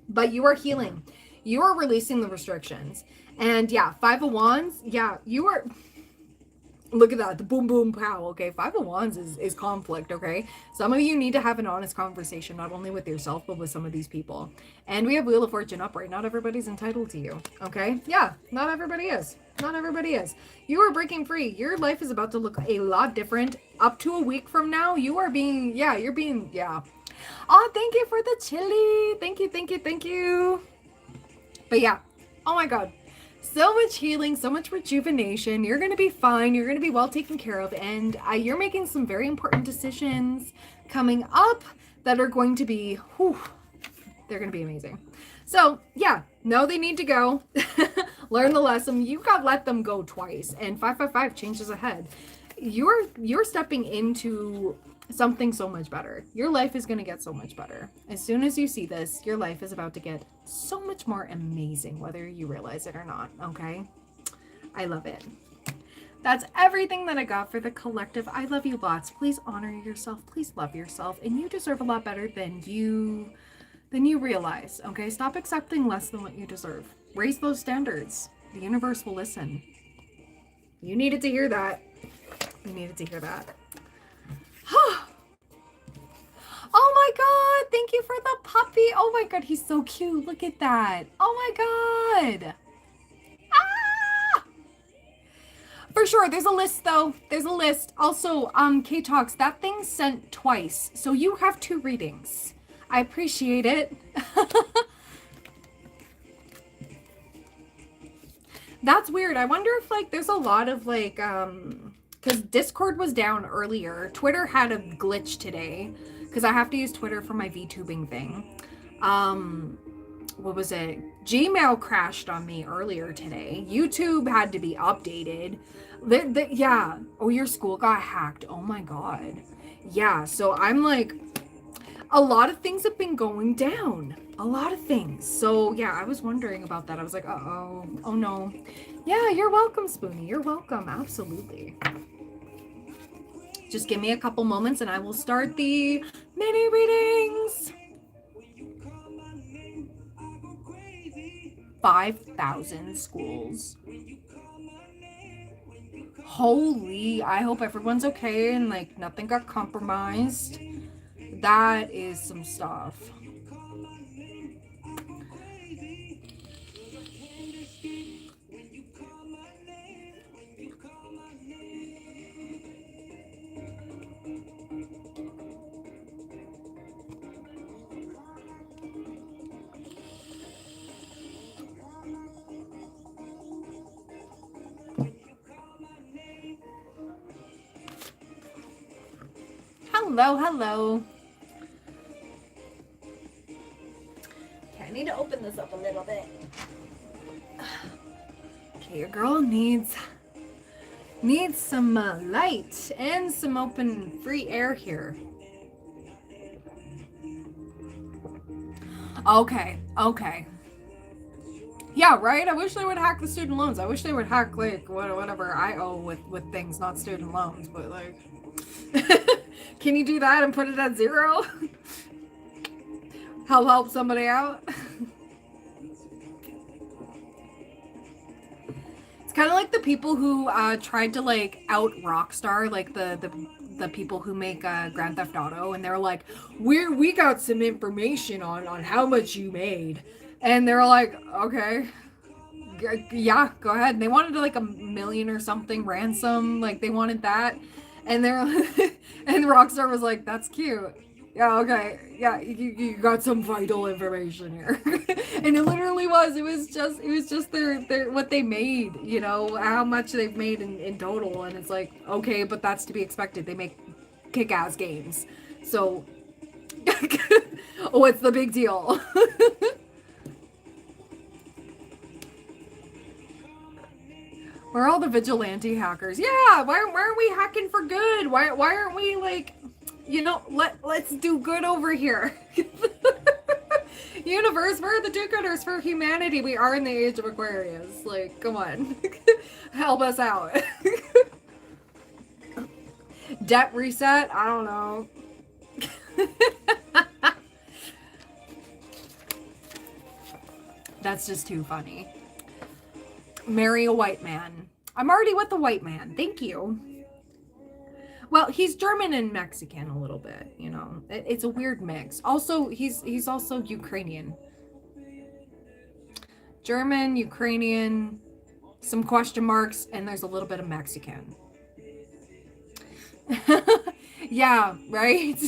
But you are healing. You are releasing the restrictions. And yeah, 5 of Wands. Yeah, you are... Look at that, the boom, boom, pow, okay? 5 of Wands is conflict, okay? Some of you need to have an honest conversation, not only with yourself, but with some of these people. And we have Wheel of Fortune upright. Not everybody's entitled to you, okay? Yeah, not everybody is. Not everybody is. You are breaking free. Your life is about to look a lot different. Up to a week from now, you are being, yeah, you're being, yeah. Oh, thank you for the chili. Thank you. But yeah, oh my God. So much healing, so much rejuvenation. You're going to be fine. You're going to be well taken care of. And you're making some very important decisions coming up that are going to be, whew, they're going to be amazing. So yeah, no, they need to go. Learn the lesson. You got let them go twice. And 555 changes ahead. You're stepping into something so much better. Your life is going to get so much better. As soon as you see this, your life is about to get so much more amazing, whether you realize it or not, okay? I love it. That's everything that I got for the collective. I love you lots. Please honor yourself. Please love yourself. And you deserve a lot better than you realize, okay? Stop accepting less than what you deserve. Raise those standards. The universe will listen. You needed to hear that. You needed to hear that. Oh my god, thank you for the puppy. Oh my god, he's so cute. Look at that. Oh my god. Ah! For sure, there's a list though. There's a list. Also, K-Talks, that thing's sent twice. So you have 2 readings. I appreciate it. That's weird. I wonder if like there's a lot of like because Discord was down earlier. Twitter had a glitch today because I have to use Twitter for my VTubing thing. What was it? Gmail crashed on me earlier today. YouTube had to be updated. Yeah. Oh, your school got hacked. Oh my god. Yeah. So I'm like, a lot of things have been going down. A lot of things. So yeah, I was wondering about that. I was like, uh-oh. Oh no. Yeah, you're welcome, Spoonie. You're welcome. Absolutely. Just give me a couple moments and I will start the mini readings. 5,000 schools. Holy, I hope everyone's okay and like nothing got compromised. That is some stuff. Hello, hello. Okay, I need to open this up a little bit. Okay, your girl needs some light and some open free air here. Okay. Yeah, right? I wish they would hack the student loans. I wish they would hack like whatever I owe with things, not student loans, but like can you do that and put it at 0? Help somebody out? It's kind of like the people who tried to like out Rockstar, like the people who make Grand Theft Auto, and they're like, we got some information on how much you made, and they're like, okay, yeah, go ahead. And they wanted like $1 million or something ransom, like they wanted that, and they're and Rockstar was like, that's cute. Yeah, okay. Yeah, you got some vital information here. And it literally was. It was just their what they made, you know, how much they've made in total. And it's like, okay, but that's to be expected. They make kick-ass games. So what's the big deal? Where are all the vigilante hackers? Yeah, why aren't we hacking for good? Why aren't we like, you know, let's do good over here. Universe, we're the do-gooders for humanity. We are in the age of Aquarius. Like, come on. Help us out. Debt reset? I don't know. That's just too funny. Marry a white man. I'm already with a white man. Thank you. Well, he's German and Mexican a little bit, you know. It's a weird mix. Also, he's also Ukrainian. German, Ukrainian, some question marks, and there's a little bit of Mexican. Yeah, right?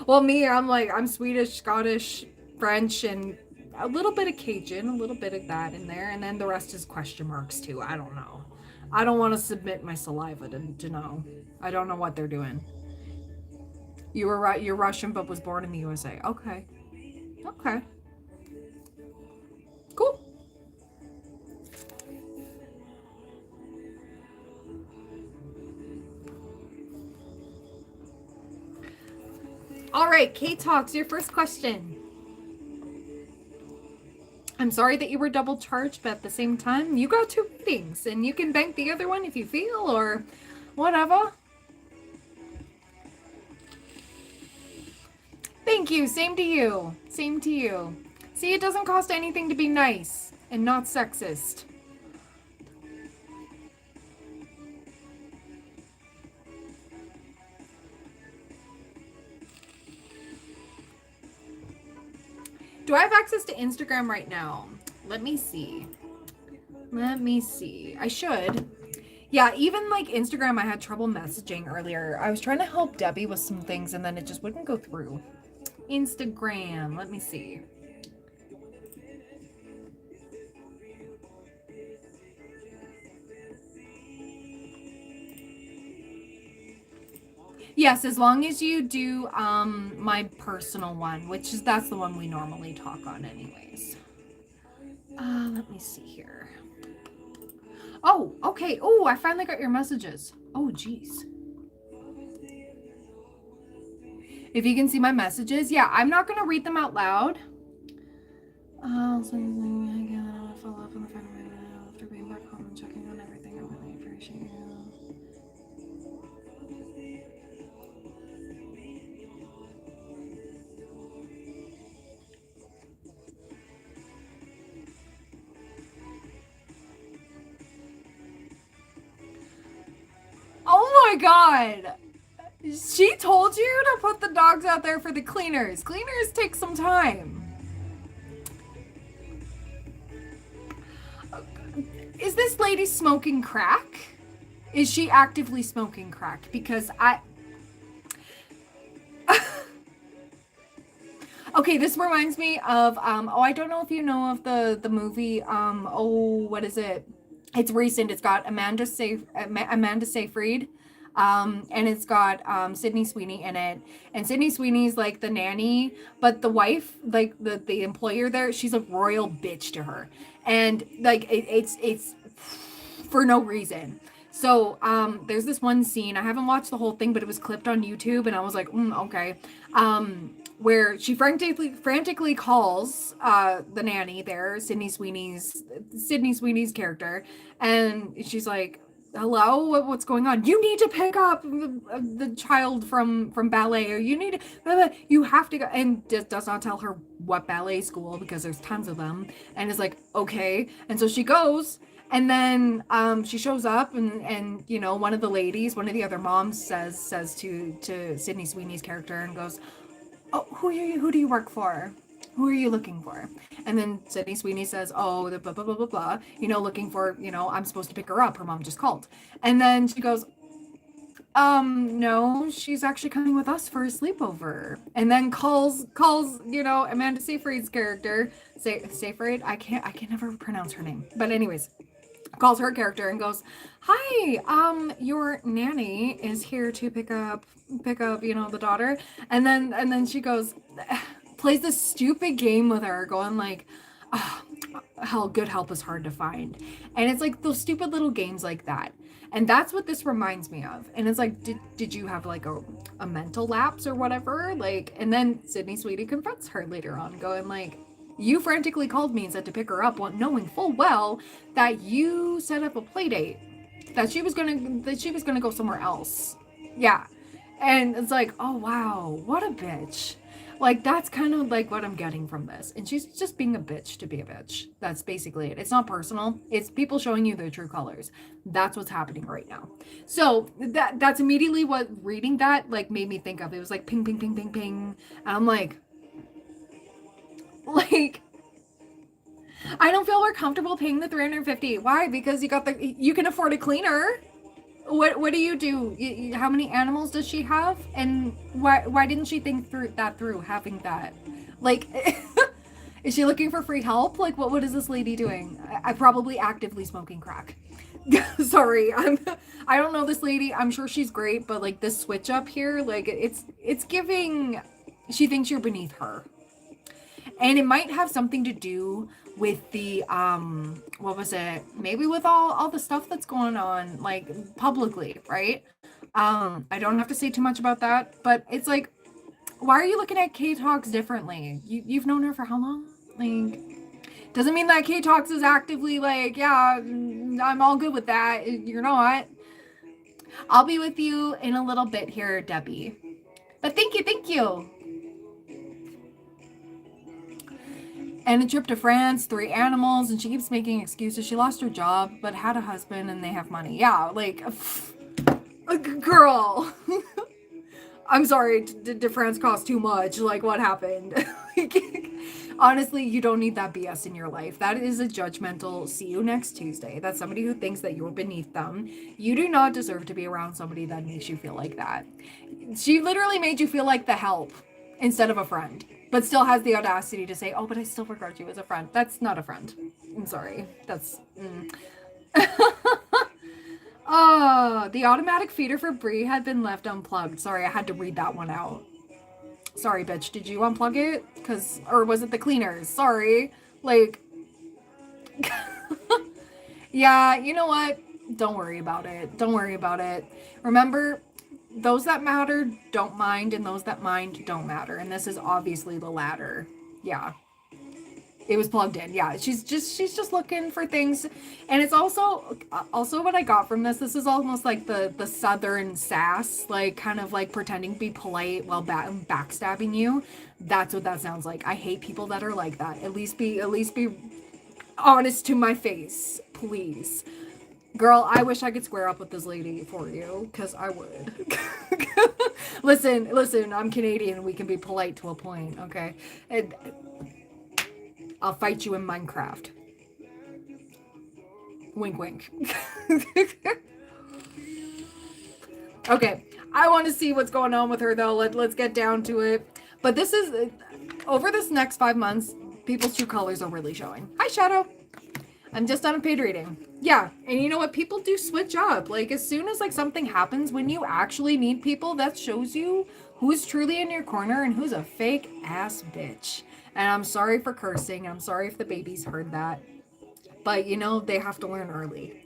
Well, me, I'm Swedish, Scottish, French, and a little bit of Cajun, a little bit of that in there, and then the rest is question marks too. I don't know. I don't want to submit my saliva to know. I don't know what they're doing. You were right. You're Russian, but was born in the USA. Okay. Okay. Cool. All right, K-Talks, your first question. I'm sorry that you were double charged, but at the same time, you got 2 readings, and you can bank the other one if you feel, or whatever. Thank you. Same to you. Same to you. See, it doesn't cost anything to be nice. and not sexist. Do I have access to Instagram right now? Let me see. I should. Yeah, even like Instagram, I had trouble messaging earlier. I was trying to help Debbie with some things and then it just wouldn't go through. Instagram, let me see. Yes, as long as you do my personal one, which is that's the one we normally talk on anyways. Let me see here. Oh, okay. Oh, I finally got your messages. Oh, geez. If you can see my messages, yeah, I'm not gonna read them out loud. Follow up on the final after being back home and checking on everything. I really appreciate you. Oh my god! She told you to put the dogs out there for the cleaners. Cleaners take some time. Is this lady smoking crack? Is she actively smoking crack? Because okay, this reminds me of I don't know if you know of the movie what is it? It's recent. It's got Amanda Seyfried. And it's got Sydney Sweeney in it. And Sydney Sweeney's like the nanny, but the wife, like the employer there, she's a royal bitch to her. And like it's for no reason. So there's this one scene. I haven't watched the whole thing, but it was clipped on YouTube, and I was like, okay. Where she frantically calls the nanny there, Sydney Sweeney's character, and she's like, hello, what's going on? You need to pick up the child from ballet, or you need to, you have to go, and does not tell her what ballet school, because there's tons of them, and is like, okay. And so she goes, and then she shows up, and you know, one of the other moms says to Sydney Sweeney's character, and goes, oh, who do you work for? Who are you looking for? And then Sydney Sweeney says, oh, the blah, blah, blah, blah, blah, you know, looking for, you know, I'm supposed to pick her up. Her mom just called. And then she goes, no, she's actually coming with us for a sleepover. And then calls, you know, Amanda Seyfried's character, Seyfried? I can never pronounce her name. But anyways, calls her character and goes, hi, your nanny is here to pick up, you know, the daughter. And then she goes, plays this stupid game with her, going like, oh, hell, good help is hard to find. And it's like those stupid little games like that. And that's what this reminds me of. And it's like, did you have like a mental lapse or whatever? Like, and then Sydney Sweeney confronts her later on, going like, you frantically called me and said to pick her up, knowing full well that you set up a play date, that she was gonna go somewhere else. Yeah. And it's like, oh wow, what a bitch. Like, that's kind of like what I'm getting from this. And she's just being a bitch to be a bitch. That's basically it. It's not personal. It's people showing you their true colors. That's what's happening right now. So that's immediately what reading that like made me think of. It was like ping, ping, ping, ping, ping. And I'm like, I don't feel more comfortable paying the $350. Why? Because you can afford a cleaner. What do you do? How many animals does she have? And why didn't she think through having that? Like, is she looking for free help? Like, what is this lady doing? I probably actively smoking crack. Sorry, I don't know this lady. I'm sure she's great, but like this switch up here, like it's giving. She thinks you're beneath her. And it might have something to do with the what was it? Maybe with all the stuff that's going on like publicly, right? I don't have to say too much about that, but it's like, why are you looking at K-Talks differently? You've known her for how long? Like, doesn't mean that K-Talks is actively like, yeah, I'm all good with that. You're not. I'll be with you in a little bit here, Debbie. But thank you. And a trip to France, 3 animals, and she keeps making excuses. She lost her job, but had a husband and they have money. Yeah, like, girl. I'm sorry, did France cost too much? Like, what happened? Honestly, you don't need that BS in your life. That is a judgmental see you next Tuesday. That's somebody who thinks that you're beneath them. You do not deserve to be around somebody that makes you feel like that. She literally made you feel like the help instead of a friend, but still has the audacity to say, oh, but I still regard you as a friend. That's not a friend. I'm sorry. That's... Oh, the automatic feeder for Brie had been left unplugged. Sorry, I had to read that one out. Sorry, bitch. Did you unplug it? Or was it the cleaners? Sorry. Like, yeah, you know what? Don't worry about it. Don't worry about it. Remember, those that matter don't mind, and those that mind don't matter. And this is obviously the latter. Yeah. It was plugged in. Yeah, she's just looking for things. And it's also what I got from this. This is almost like the southern sass, like kind of like pretending to be polite while backstabbing you. That's what that sounds like. I hate people that are like that. At least be honest to my face, please. Girl, I wish I could square up with this lady for you, because I would. Listen, I'm Canadian. We can be polite to a point, okay? And I'll fight you in Minecraft. Wink, wink. Okay, I want to see what's going on with her, though. Let's get down to it. But this is, over this next 5 months, people's true colors are really showing. Hi, Shadow. I'm just on a paid reading. Yeah, and you know what? People do switch up. Like, as soon as, like, something happens, when you actually need people, that shows you who's truly in your corner and who's a fake-ass bitch. And I'm sorry for cursing. I'm sorry if the babies heard that. But, you know, they have to learn early.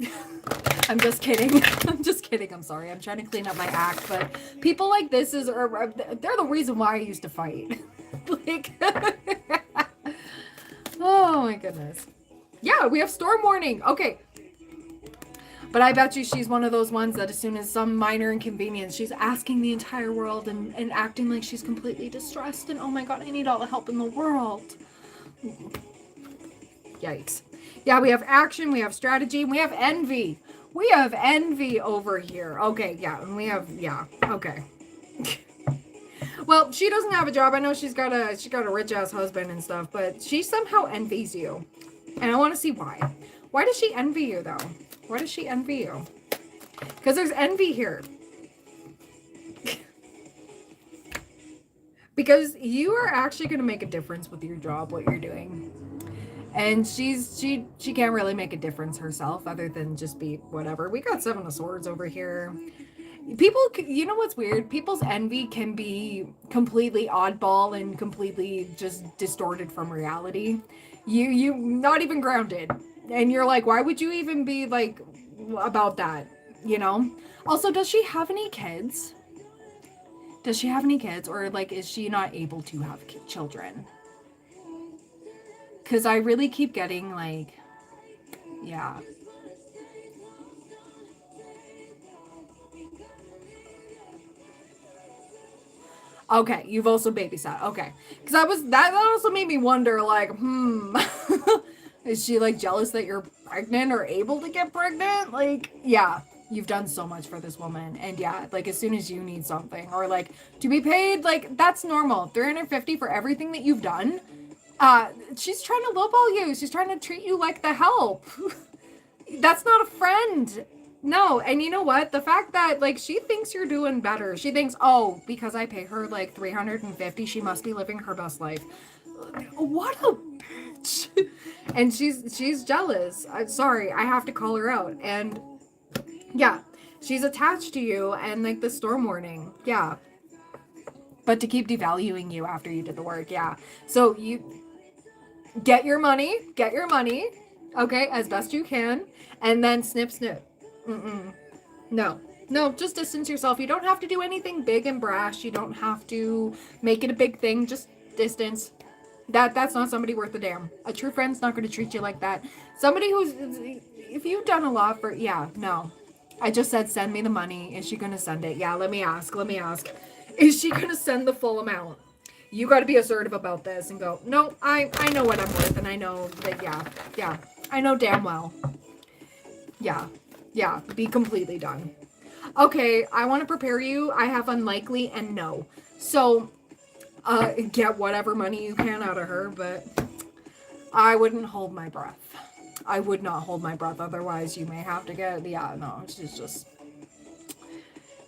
I'm just kidding. I'm just kidding. I'm sorry. I'm trying to clean up my act. But people like this they're the reason why I used to fight. Like, oh my goodness. Yeah, we have storm warning. Okay. But I bet you she's one of those ones that as soon as some minor inconvenience, she's asking the entire world and acting like she's completely distressed. And oh my God, I need all the help in the world. Yikes. Yeah, we have action, we have strategy, we have envy. We have envy over here. Okay, yeah, and we have, yeah, okay. Well, she doesn't have a job. I know she's got a rich ass husband and stuff, but she somehow envies you. And I want to see why. Why does she envy you though? Why does she envy you? Because there's envy here. Because you are actually going to make a difference with your job, what you're doing. And she can't really make a difference herself other than just be whatever. We got 7 of Swords over here. People, you know what's weird? People's envy can be completely oddball and completely just distorted from reality. You not even grounded. And you're like, why would you even be like about that? You know? Also, does she have any kids? Does she have any kids? Or like, is she not able to have children? Because I really keep getting like, yeah. Okay, you've also babysat. Okay. Because that also made me wonder, like, is she like jealous that you're pregnant or able to get pregnant? Like, yeah, you've done so much for this woman. And yeah, like as soon as you need something or like to be paid, like that's normal. 350 for everything that you've done. She's trying to lowball you. She's trying to treat you like the help. That's not a friend. No, and you know what? The fact that, like, she thinks you're doing better. She thinks, oh, because I pay her, like, 350, she must be living her best life. What a bitch. And she's jealous. I'm sorry, I have to call her out. And, yeah, she's attached to you and, like, the storm warning. Yeah. But to keep devaluing you after you did the work, yeah. So you get your money, okay, as best you can, and then snip, snip. No, just distance yourself. You don't have to do anything big and brash. You don't have to make it a big thing. Just distance. That's not somebody worth a damn. A true friend's not going to treat you like that. Somebody who's, if you've done a lot for, yeah, no. I just said send me the money. Is she going to send it? Yeah, let me ask. Is she going to send the full amount? You got to be assertive about this and go, no, I know what I'm worth. And I know that, yeah, I know damn well. Yeah, be completely done. Okay, I want to prepare you. I have unlikely and no. So, get whatever money you can out of her, but I wouldn't hold my breath. I would not hold my breath. Otherwise, you may have to get, no, she's just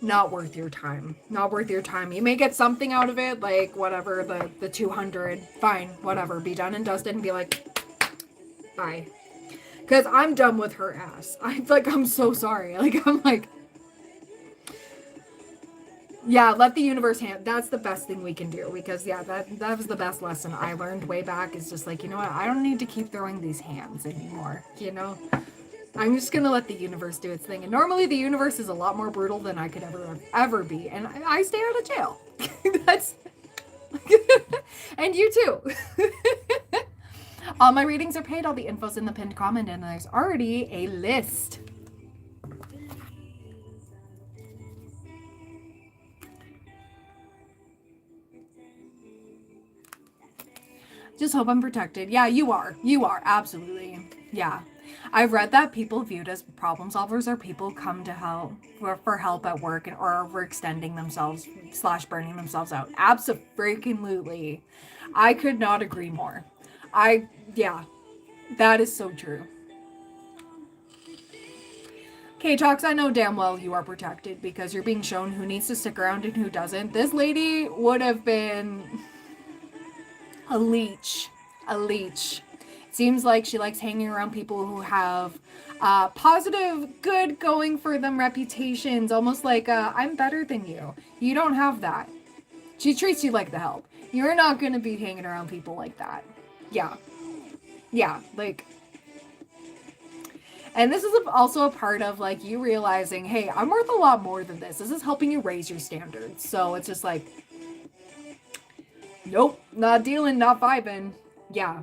not worth your time. Not worth your time. You may get something out of it, like whatever, the 200, fine, whatever. Be done and dusted and be like, bye. Because I'm done with her ass. I'm so sorry. I'm like, yeah, let the universe that's the best thing we can do, because that was the best lesson I learned way back, is just like, you know what, I don't need to keep throwing these hands anymore, you know? I'm just gonna let the universe do its thing. And normally the universe is a lot more brutal than I could ever be, and I stay out of jail. That's and you too. All my readings are paid, all the info's in the pinned comment, and there's already a list. Just hope I'm protected. Yeah, you are. You are. Absolutely. Yeah. I've read that people viewed as problem solvers are people come to help for help at work or overextending themselves / burning themselves out. Absolutely. I could not agree more. Yeah, that is so true. K-Talks, I know damn well you are protected because you're being shown who needs to stick around and who doesn't. This lady would have been a leech. A leech. Seems like she likes hanging around people who have positive, good going for them reputations. Almost like, I'm better than you. You don't have that. She treats you like the help. You're not going to be hanging around people like that. Yeah. Yeah, like... And this is also a part of, like, you realizing, hey, I'm worth a lot more than this. This is helping you raise your standards. So it's just like, nope, not dealing, not vibing. Yeah.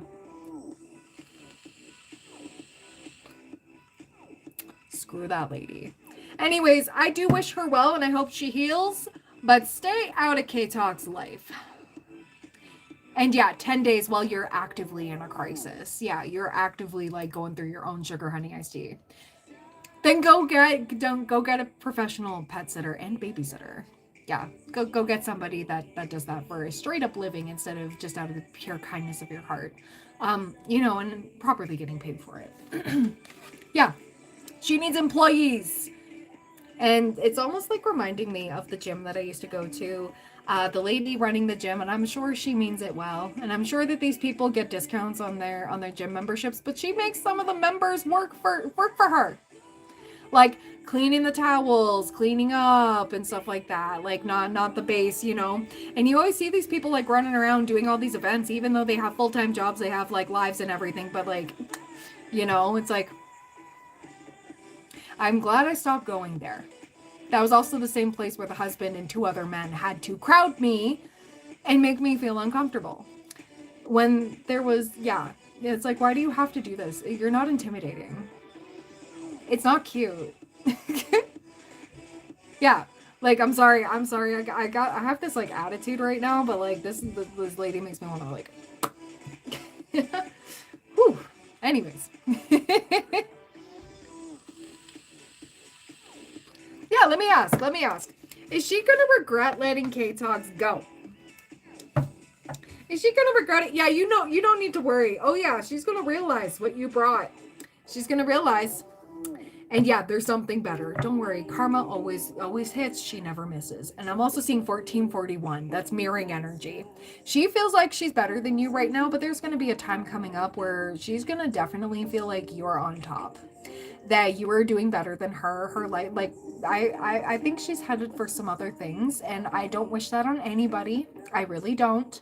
Screw that lady. Anyways, I do wish her well, and I hope she heals. But stay out of K-Talk's life. And yeah, 10 days while you're actively in a crisis. Yeah, you're actively like going through your own sugar honey iced tea. Then go get a professional pet sitter and babysitter. Yeah, go get somebody that does that for a straight up living instead of just out of the pure kindness of your heart. And properly getting paid for it. Yeah, she needs employees. And it's almost like reminding me of the gym that I used to go to. The lady running the gym, and I'm sure she means it well, and I'm sure that these people get discounts on their gym memberships, but she makes some of the members work for her, like cleaning the towels, cleaning up and stuff like that, like not the base, and you always see these people like running around doing all these events, even though they have full-time jobs, they have like lives and everything, but like, it's like, I'm glad I stopped going there. That was also the same place where the husband and 2 other men had to crowd me and make me feel uncomfortable. When there was, it's like, why do you have to do this? You're not intimidating. It's not cute. Yeah, like, I'm sorry. I have this like attitude right now, but like this lady makes me want to like, whew. Anyways. Yeah, let me ask. Is she gonna regret letting K-Talks go? Is she gonna regret it? Yeah, you don't need to worry. Oh yeah, she's gonna realize what you brought. She's gonna realize. And yeah, there's something better. Don't worry. Karma always hits. She never misses. And I'm also seeing 1441. That's mirroring energy. She feels like she's better than you right now, but there's gonna be a time coming up where she's gonna definitely feel like you're on top. That you are doing better than her life. Like, I think she's headed for some other things, and I don't wish that on anybody. I really don't.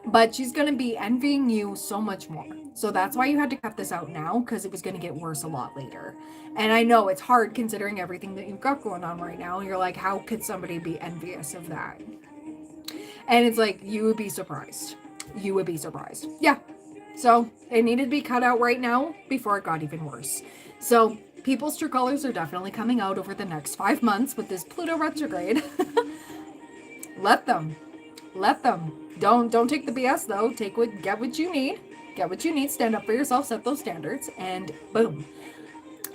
But she's going to be envying you so much more. So that's why you had to cut this out now, because it was going to get worse a lot later. And I know it's hard considering everything that you've got going on right now. You're like, how could somebody be envious of that? And it's like, you would be surprised. You would be surprised. Yeah. So it needed to be cut out right now before it got even worse. So people's true colors are definitely coming out over the next 5 months with this Pluto retrograde. Let them. Don't take the BS though. Get what you need. Get what you need. Stand up for yourself. Set those standards, and boom.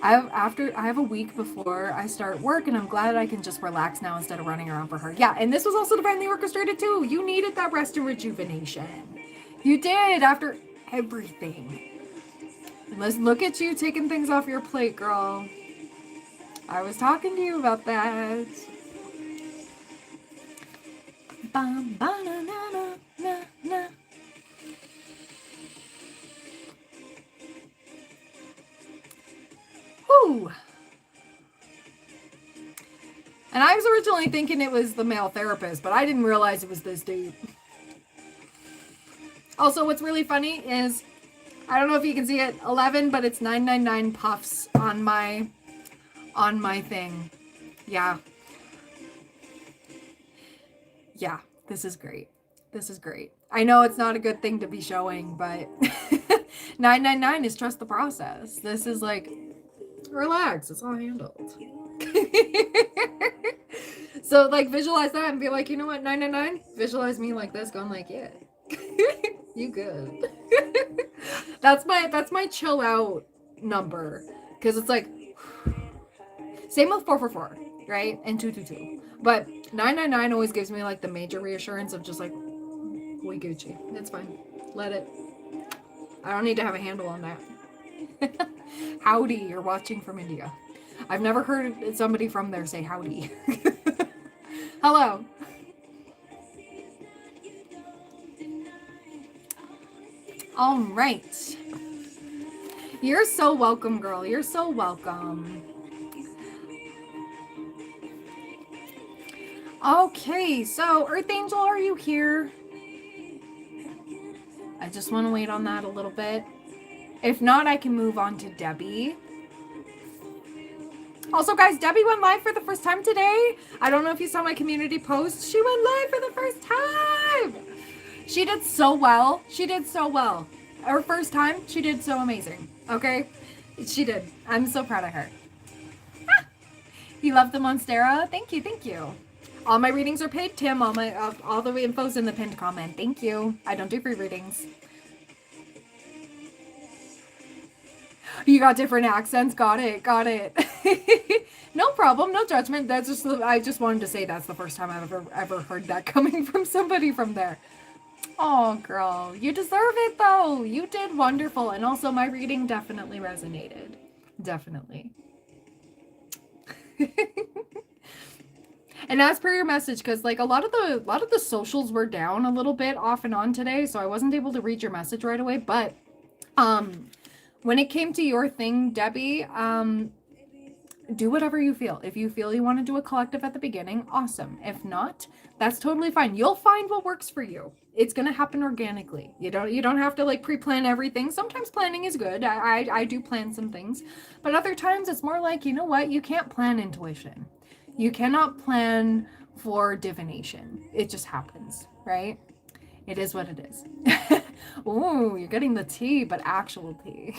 I have a week before I start work, and I'm glad I can just relax now instead of running around for her. Yeah, and this was also divinely orchestrated too. You needed that rest and rejuvenation. You did after everything. And let's look at you taking things off your plate, girl. I was talking to you about that. Bum, ba, na, na, na, na, na. Whew. And I was originally thinking it was the male therapist, but I didn't realize it was this dude. Also, what's really funny is, I don't know if you can see it, 11, but it's 999 puffs on my thing. Yeah. Yeah, this is great. This is great. I know it's not a good thing to be showing, but 999 is trust the process. This is like, relax, it's all handled. So like visualize that and be like, you know what, 999? Visualize me like this, going like, yeah. You good. That's my chill out number. Cause it's like same with 444, right? And 222. But 999 always gives me like the major reassurance of just like, we Gucci. It's fine. Let it. I don't need to have a handle on that. Howdy, you're watching from India. I've never heard somebody from there say howdy. Hello. All right. You're so welcome, girl. You're so welcome. Okay, so Earth Angel, are you here? I just want to wait on that a little bit. If not, I can move on to Debbie. Also, guys, Debbie went live for the first time today. I don't know if you saw my community post. She went live for the first time. She did so well. She did so well. Her first time, she did so amazing. Okay? She did. I'm so proud of her. Ah, you love the Monstera? Thank you, thank you. All my readings are paid, Tim. All the info's in the pinned comment. Thank you. I don't do free readings. You got different accents. Got it. Got it. No problem. No judgment. That's just, I just wanted to say that's the first time I've ever heard that coming from somebody from there. Oh, girl. You deserve it, though. You did wonderful. And also, my reading definitely resonated. Definitely. And as per your message, because like a lot of the socials were down a little bit off and on today, so I wasn't able to read your message right away. But when it came to your thing, Debbie, do whatever you feel. If you feel you want to do a collective at the beginning, awesome. If not, that's totally fine. You'll find what works for you. It's gonna happen organically. You don't have to like pre-plan everything. Sometimes planning is good. I do plan some things, but other times it's more like, you know what? You can't plan intuition. You cannot plan for divination. It just happens, right? It is what it is. Ooh, you're getting the tea, but actual tea.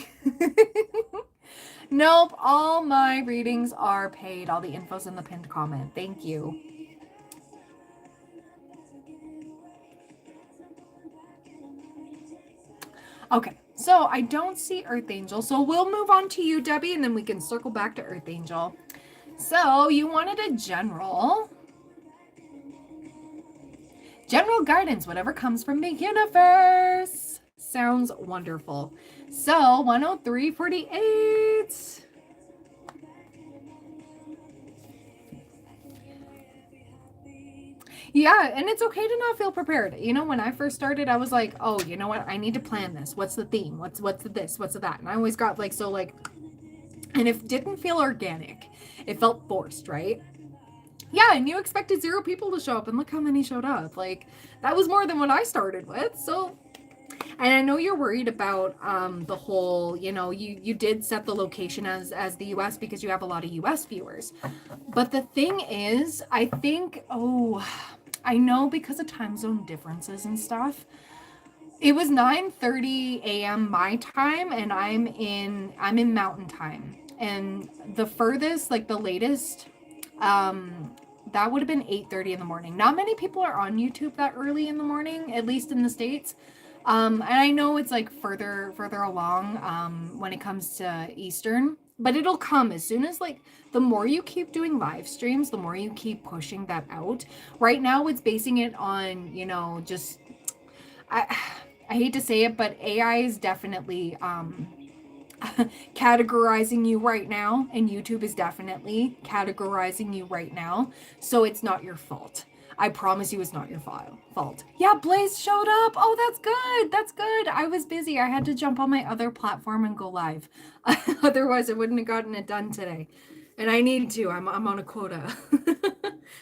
Nope, all my readings are paid. All the info's in the pinned comment. Thank you. Okay, so I don't see Earth Angel, so we'll move on to you, Debbie, and then we can circle back to Earth Angel. So you wanted a general guidance, whatever comes from the universe. Sounds wonderful. So 10348. Yeah, and it's okay to not feel prepared. You know, when I first started, I was like, oh, you know what? I need to plan this. What's the theme? What's the this? What's the that? And I always got like, so like, and it didn't feel organic. It felt forced, right? Yeah, and you expected 0 people to show up, and look how many showed up. Like, that was more than what I started with. So, and I know you're worried about the whole, you know, you did set the location as the US because you have a lot of US viewers. But the thing is, I think, I know because of time zone differences and stuff, it was 9:30 a.m. my time, and I'm in Mountain Time. And the furthest, like the latest that would have been 8:30 in the morning. Not many people are on YouTube that early in the morning, at least in the States. And I know it's like further along when it comes to Eastern, but it'll come as soon as, like, the more you keep doing live streams, the more you keep pushing that out. Right now it's basing it on, you know, just I I hate to say it, but AI is definitely categorizing you right now, and YouTube is definitely categorizing you right now. So it's not your fault. I promise you it's not your fault. Yeah, Blaze showed up. Oh, that's good. That's good. I was busy. I had to jump on my other platform and go live. Otherwise, I wouldn't have gotten it done today. And I need to. I'm on a quota.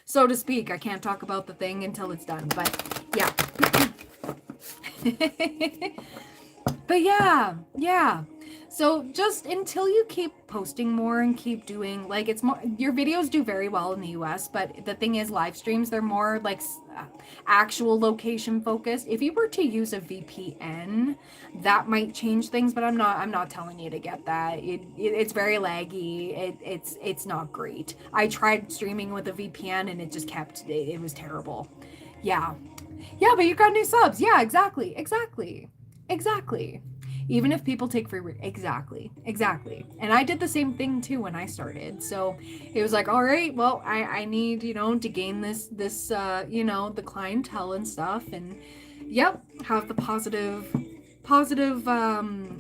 So to speak. I can't talk about the thing until it's done. But yeah. But yeah. So just until you keep posting more and keep doing, like, it's more, your videos do very well in the US, but the thing is, live streams, they're more like actual location focused. If you were to use a VPN, that might change things, but I'm not telling you to get that. It's very laggy. It's not great. I tried streaming with a VPN and it just kept, it was terrible. Yeah, but you got new subs. Yeah, exactly. Even if people take free, exactly. And I did the same thing too when I started. So it was like, all right, well, I need, you know, to gain this you know, the clientele and stuff, and yep, have the positive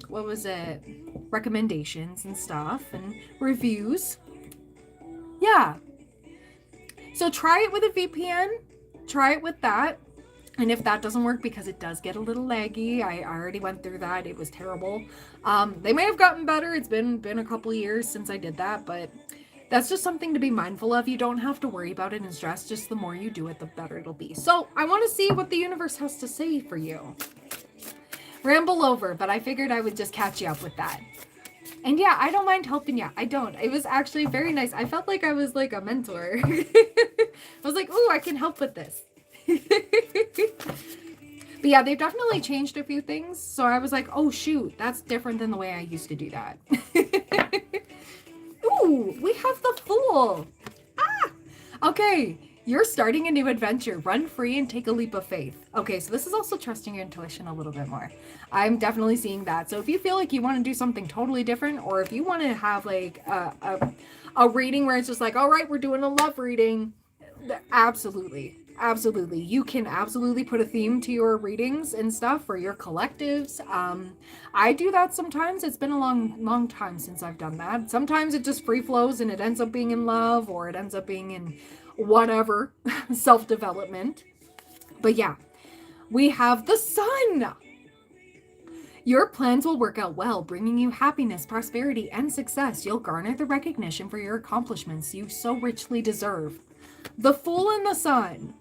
what was it, recommendations and stuff and reviews. Yeah, so try it with a VPN, try it with that. And if that doesn't work, because it does get a little laggy, I already went through that. It was terrible. They may have gotten better. It's been a couple years since I did that, but that's just something to be mindful of. You don't have to worry about it and stress. Just the more you do it, the better it'll be. So I want to see what the universe has to say for you. Ramble over, but I figured I would just catch you up with that. And yeah, I don't mind helping you. I don't. It was actually very nice. I felt like I was like a mentor. I was like, ooh, I can help with this. But yeah, they've definitely changed a few things. So I was like, oh shoot, that's different than the way I used to do that. Ooh, we have the Fool. Ah, okay. You're starting a new adventure. Run free and take a leap of faith. Okay, so this is also trusting your intuition a little bit more. I'm definitely seeing that. So if you feel like you want to do something totally different, or if you want to have like a reading where it's just like, all right, we're doing a love reading, absolutely. You can absolutely put a theme to your readings and stuff for your collectives. I do that sometimes. It's been a long time since I've done that. Sometimes it just free flows and it ends up being in love, or it ends up being in whatever self-development. But yeah, we have the Sun. Your plans will work out well, bringing you happiness, prosperity, and success. You'll garner the recognition for your accomplishments you so richly deserve. The Fool and the Sun.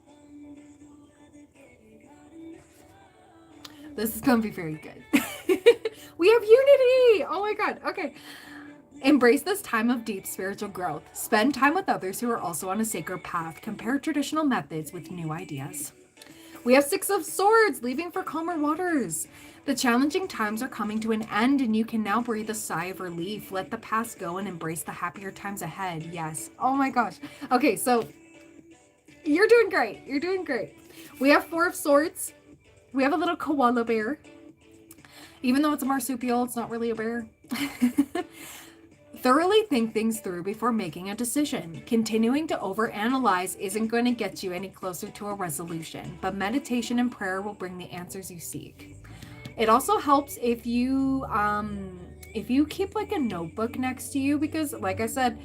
This is going to be very good. We have unity. Oh my God. Okay. Embrace this time of deep spiritual growth. Spend time with others who are also on a sacred path. Compare traditional methods with new ideas. We have Six of Swords, leaving for calmer waters. The challenging times are coming to an end, and you can now breathe a sigh of relief. Let the past go and embrace the happier times ahead. Yes. Oh my gosh. Okay, so you're doing great. We have Four of Swords. We have a little koala bear. Even though it's a marsupial, it's not really a bear. Thoroughly think things through before making a decision. Continuing to overanalyze isn't going to get you any closer to a resolution, but meditation and prayer will bring the answers you seek. It also helps if you keep like a notebook next to you, because like I said,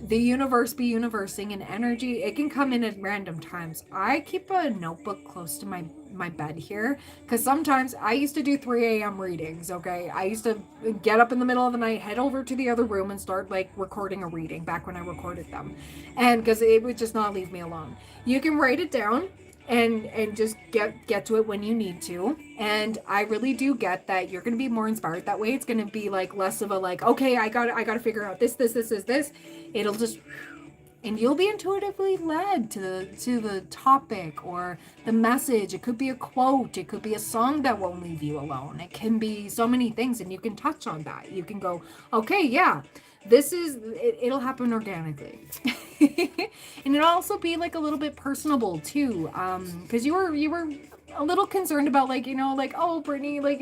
the universe be universing, and energy, it can come in at random times. I keep a notebook close to my bed here, because sometimes I used to do 3 a.m. readings, okay? I used to get up in the middle of the night, head over to the other room and start like recording a reading back when I recorded them. And because it would just not leave me alone. You can write it down and just get to it when you need to. And I really do get that you're going to be more inspired that way. It's going to be like less of a like, okay, I got to figure out this. It'll just, and you'll be intuitively led to the topic or the message. It could be a quote. It could be a song that won't leave you alone. It can be so many things, and you can touch on that. You can go, okay, yeah, it'll happen organically. And it'll also be like a little bit personable too, because you were a little concerned about, like, like, oh, Brittany, like,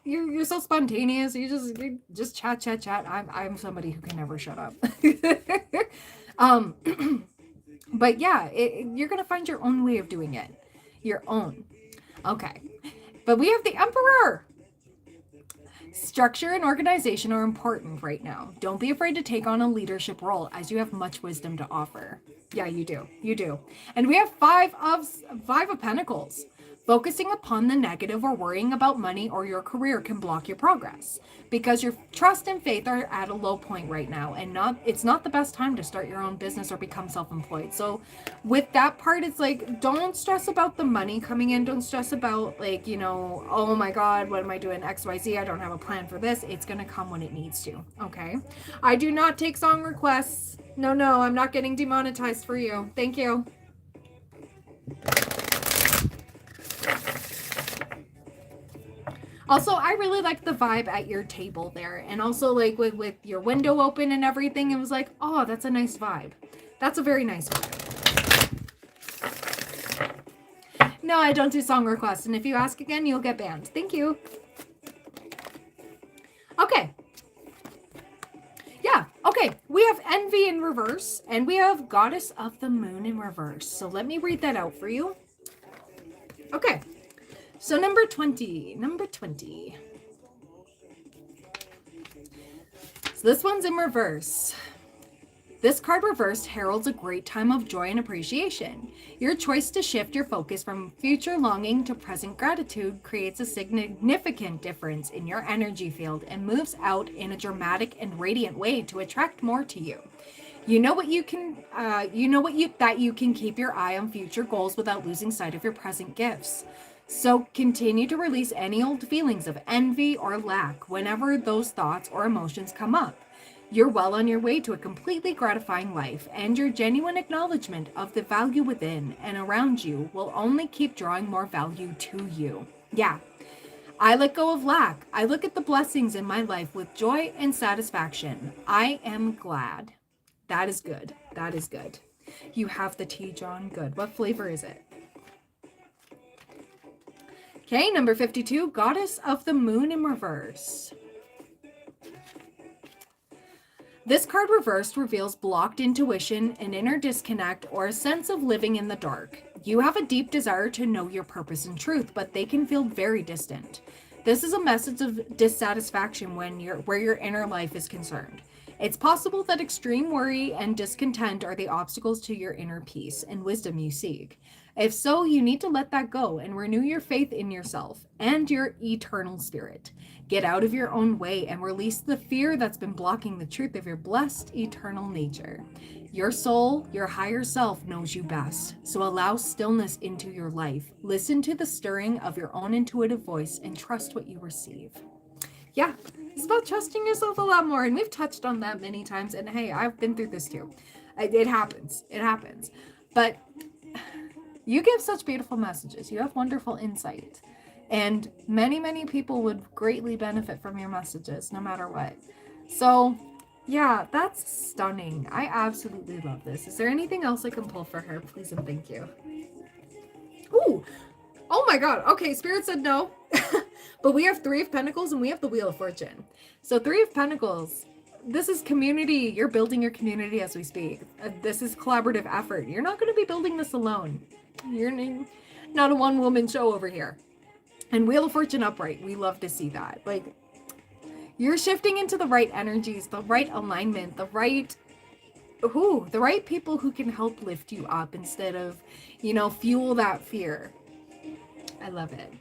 you're so spontaneous, you just chat. I'm somebody who can never shut up. um but yeah, you're gonna find your own way of doing it, your own. Okay, but we have the Emperor. Structure and organization are important right now. Don't be afraid to take on a leadership role, as you have much wisdom to offer. Yeah, you do. You do. And we have five of Pentacles. Focusing upon the negative or worrying about money or your career can block your progress, because your trust and faith are at a low point right now, and it's not the best time to start your own business or become self-employed. So with that part, it's like, don't stress about the money coming in. Don't stress about, like, oh my God, what am I doing? XYZ. I don't have a plan for this. It's going to come when it needs to. Okay. I do not take song requests. No, I'm not getting demonetized for you. Thank you. Also, I really like the vibe at your table there. And also, like, with your window open and everything, it was like, oh, that's a nice vibe. That's a very nice vibe. No, I don't do song requests. And if you ask again, you'll get banned. Thank you. Okay. Yeah, okay. We have Envy in reverse, and we have Goddess of the Moon in reverse. So let me read that out for you. Okay. So number 20. So this one's in reverse. This card reversed heralds a great time of joy and appreciation. Your choice to shift your focus from future longing to present gratitude creates a significant difference in your energy field and moves out in a dramatic and radiant way to attract more to you. You know what you can keep your eye on future goals without losing sight of your present gifts. So continue to release any old feelings of envy or lack whenever those thoughts or emotions come up. You're well on your way to a completely gratifying life, and your genuine acknowledgement of the value within and around you will only keep drawing more value to you. Yeah. I let go of lack. I look at the blessings in my life with joy and satisfaction. I am glad. That is good. That is good. You have the tea, John. Good. What flavor is it? Okay, number 52, Goddess of the Moon in reverse. This card reversed reveals blocked intuition, an inner disconnect, or a sense of living in the dark. You have a deep desire to know your purpose and truth, but they can feel very distant. This is a message of dissatisfaction where your inner life is concerned. It's possible that extreme worry and discontent are the obstacles to your inner peace and wisdom you seek. If so, you need to let that go and renew your faith in yourself and your eternal spirit. Get out of your own way and release the fear that's been blocking the truth of your blessed eternal nature. Your soul, your higher self, knows you best, so allow stillness into your life. Listen to the stirring of your own intuitive voice and trust what you receive. Yeah, it's about trusting yourself a lot more, and we've touched on that many times, and hey, I've been through this too. It happens. But you give such beautiful messages. You have wonderful insight. And many, many people would greatly benefit from your messages, no matter what. So, yeah, that's stunning. I absolutely love this. Is there anything else I can pull for her? Please and thank you. Ooh. Oh my God. Okay, Spirit said no. But we have 3 of Pentacles and we have the Wheel of Fortune. So 3 of Pentacles, this is community. You're building your community as we speak. This is collaborative effort. You're not going to be building this alone. You're not a one-woman show over here. And Wheel of Fortune upright. We love to see that. Like, you're shifting into the right energies, the right alignment, the right people who can help lift you up instead of, fuel that fear. I love it.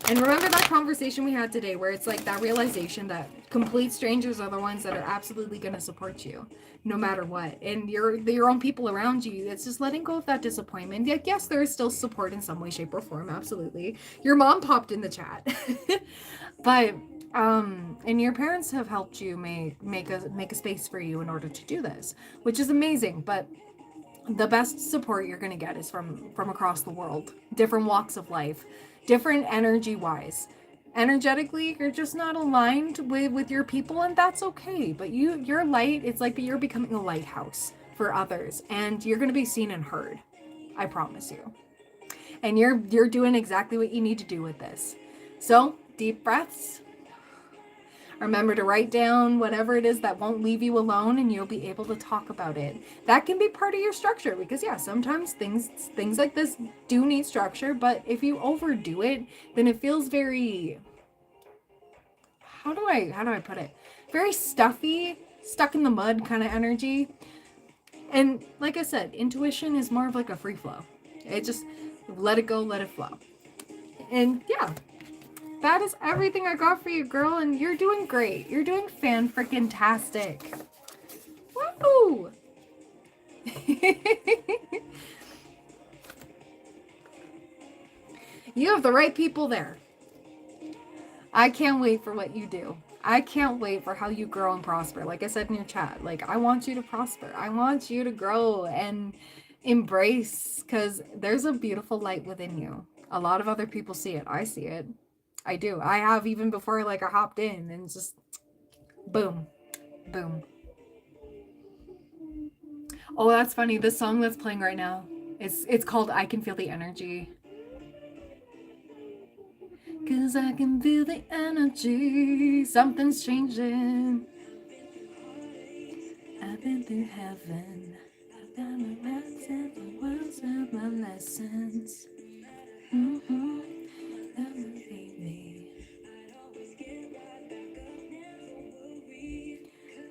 And remember that conversation we had today where it's like that realization that complete strangers are the ones that are absolutely going to support you no matter what. And your own people around you, it's just letting go of that disappointment. Yes, there is still support in some way, shape, or form. Absolutely. Your mom popped in the chat. But, and your parents have helped you make a space for you in order to do this, which is amazing. But the best support you're going to get is from across the world, different walks of life, different energy wise. Energetically, you're just not aligned with your people, and that's okay. But your light, it's like you're becoming a lighthouse for others, and you're going to be seen and heard. I promise you. And you're doing exactly what you need to do with this. So, deep breaths. Remember to write down whatever it is that won't leave you alone, and you'll be able to talk about it. That can be part of your structure, because yeah, sometimes things like this do need structure, but if you overdo it, then it feels very, how do I put it? Very stuffy, stuck in the mud kind of energy. And like I said, intuition is more of like a free flow. It just, let it go, let it flow. And yeah, that is everything I got for you, girl, and you're doing great. You're doing fan-freaking-tastic. Woo! You have the right people there. I can't wait for what you do. I can't wait for how you grow and prosper. Like I said in your chat, like, I want you to prosper. I want you to grow and embrace, because there's a beautiful light within you. A lot of other people see it. I see it. I do. I have, even before like I hopped in, and just boom, boom. Oh, that's funny. This song that's playing right now, it's called I Can Feel the Energy. 'Cause I can feel the energy. Something's changing. I've been through heaven. I've done my best and the world's of my lessons.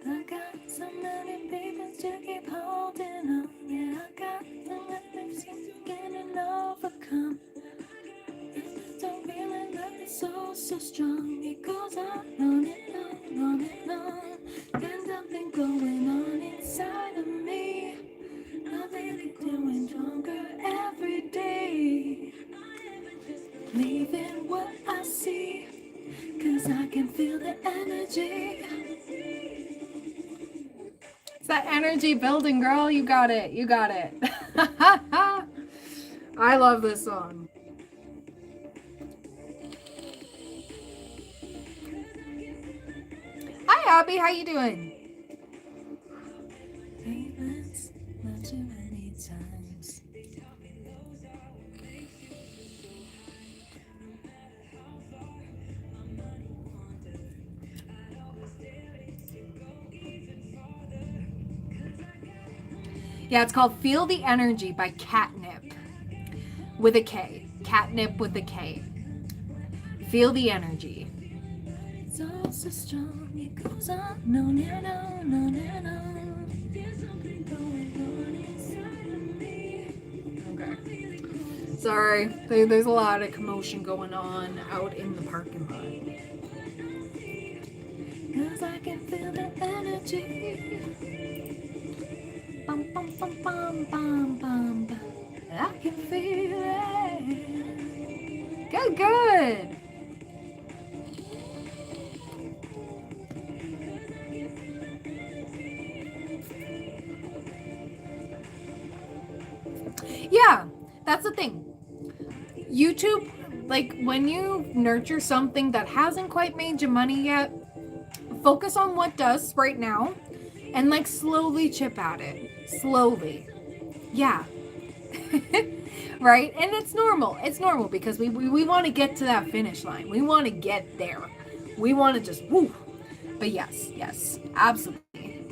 I got so many people to keep holding on. Yeah, I got so many things to get and overcome. I don't really love it so strong. It goes on and on. There's something going on inside of me. I'm really doing stronger every day. Believing what I see, 'cause I can feel the energy. It's that energy building, girl. You got it. You got it. I love this song. Hi, Abby. How you doing? Not too many times. Yeah, it's called Feel the Energy by Catnip with a K. Catnip with a K. Feel the energy. It's all so strong, it goes on, no. There's something going on inside of me. Okay. Sorry, there's a lot of commotion going on out in the parking lot. 'Cause I can feel the energy. Bum, bum, bum, bum, bum, bum. I can feel it. Good. Yeah, that's the thing. YouTube, like, when you nurture something that hasn't quite made you money yet, focus on what does right now, and like slowly chip at it. Slowly. Yeah. Right? And it's normal. It's normal because we want to get to that finish line. We want to get there. We want to just woo. But yes, absolutely.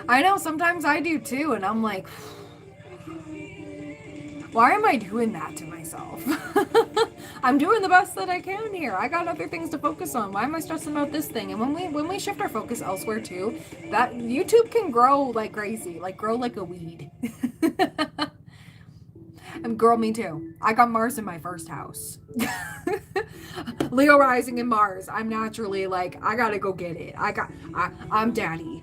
I know sometimes I do too, and I'm like, why am I doing that to myself? I'm doing the best that I can here. I got other things to focus on. Why am I stressing about this thing? And when we shift our focus elsewhere too, that YouTube can grow like crazy, like grow like a weed. And girl, me too. I got Mars in my first house. Leo rising in Mars. I'm naturally like, I gotta go get it. I'm daddy.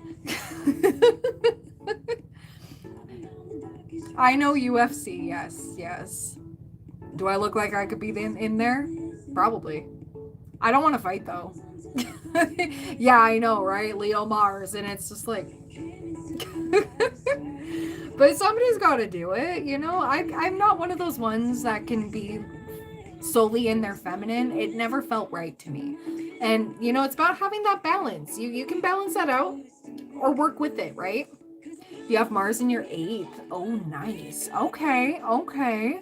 I know UFC, yes. Do I look like I could be in there? Probably. I don't want to fight though. Yeah, I know, right? Leo Mars, and it's just like but somebody's got to do it, you know? I'm not one of those ones that can be solely in their feminine, it never felt right to me. And you know, it's about having that balance. You can balance that out or work with it, right? You have Mars in your 8th. Oh, nice. Okay, okay.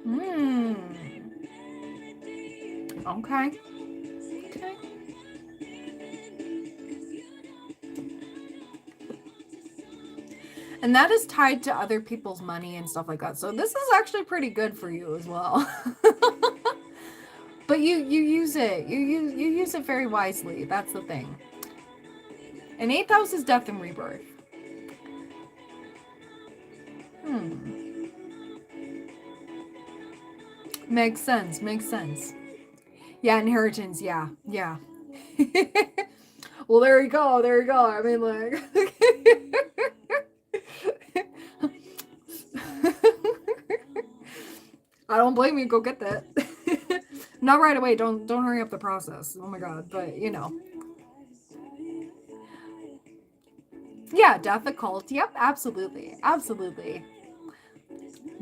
Hmm. Okay. Okay. And that is tied to other people's money and stuff like that. So this is actually pretty good for you as well. But you use it. You use it very wisely. That's the thing. And 8th house is death and rebirth. Makes sense. Makes sense. Yeah, inheritance. Yeah. Yeah. Well, there you go. There you go. I mean, like. I don't blame you. Go get that. Not right away. Don't hurry up the process. Oh my god. But you know. Yeah, death occult. Yep, absolutely. Absolutely.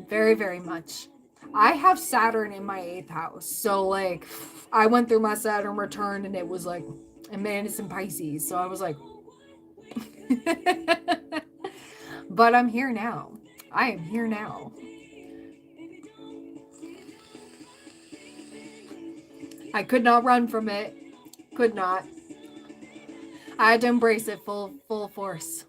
Very, very much. I have Saturn in my 8th house. So like I went through my Saturn return and it was like, and man, it's in Pisces. So I was like, but I'm here now. I am here now. I could not run from it. Could not. I had to embrace it full force.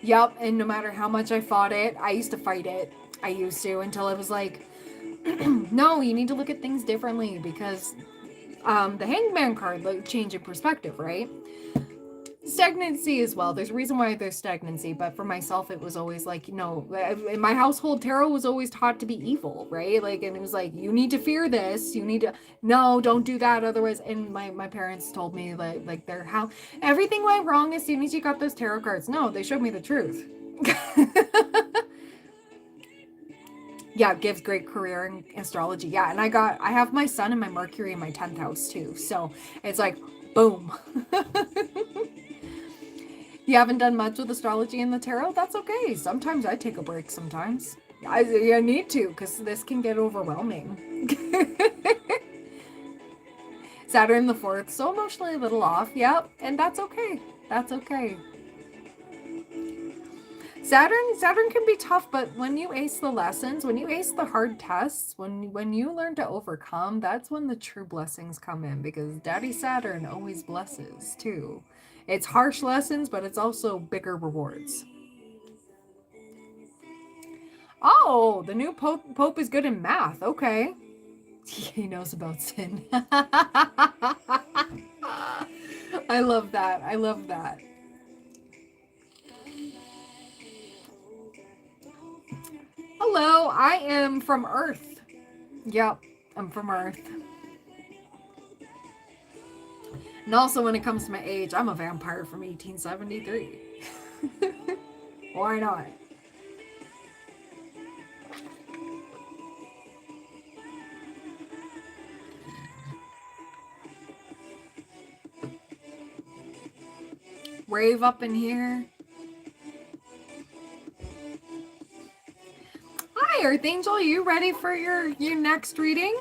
Yep, and no matter how much I fought it, I used to fight it. I used to until it was like, no, you need to look at things differently because the Hangman card, like, change in perspective, right? Stagnancy as well. There's a reason why there's stagnancy, but for myself, it was always like, you know, in my household, tarot was always taught to be evil, right? Like, and it was like, you need to fear this. You need to, no, don't do that. Otherwise, and my parents told me like their how everything went wrong as soon as you got those tarot cards. No, they showed me the truth. Yeah, it gives great career in astrology. Yeah, and I have my sun and my Mercury in my 10th house too. So it's like, boom. You haven't done much with astrology and the tarot? That's okay. Sometimes I take a break sometimes. I need to because this can get overwhelming. Saturn the 4th, so emotionally a little off. Yep, and that's okay. That's okay. Saturn can be tough, but when you ace the lessons, when you ace the hard tests, when you learn to overcome, that's when the true blessings come in because Daddy Saturn always blesses too. It's harsh lessons, but it's also bigger rewards. Oh, the new Pope is good in math. Okay. He knows about sin. I love that. I love that. Hello, I am from Earth. Yep, I'm from Earth. And also when it comes to my age, I'm a vampire from 1873. Why not? Rave up in here. Hi, Earth Angel. Are you ready for your next reading?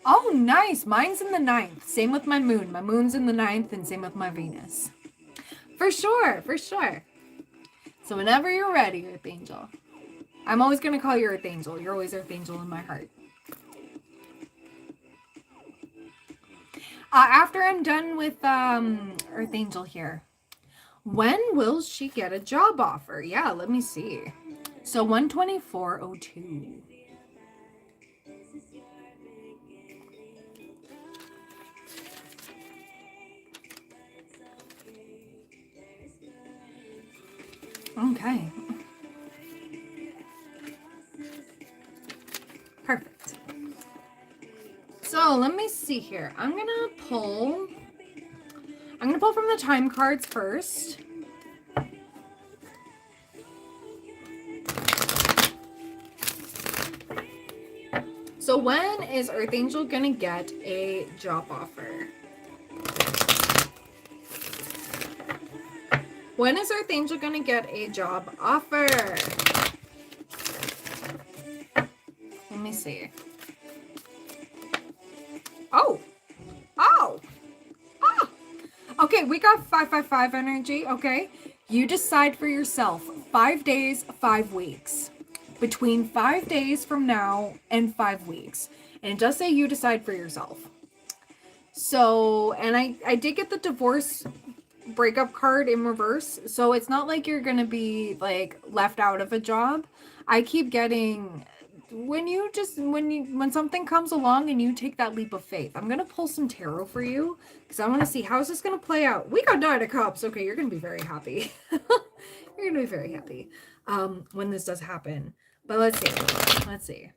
Oh, nice. Mine's in the 9th. Same with my moon. My moon's in the 9th and same with my Venus. For sure. For sure. So whenever you're ready, Earth Angel. I'm always going to call you Earth Angel. You're always Earth Angel in my heart. After I'm done with Earth Angel here, when will she get a job offer? Yeah, let me see. So 124.02. Okay. Perfect. So let me see here. I'm gonna pull from the time cards first. So when is Earth Angel gonna get a job offer? When is Earth Angel gonna get a job offer? Let me see. Oh. Oh. Ah. Okay, we got 555 energy. Okay. You decide for yourself. 5 days, 5 weeks. Between 5 days from now and 5 weeks. And it does say you decide for yourself. So, and I did get the divorce breakup card in reverse. So it's not like you're going to be like left out of a job. I keep getting when something comes along and you take that leap of faith. I'm going to pull some tarot for you because I want to see how's this going to play out. We got Nine of Cups. Okay, you're going to be very happy. You're going to be very happy when this does happen. But let's see. Let's see.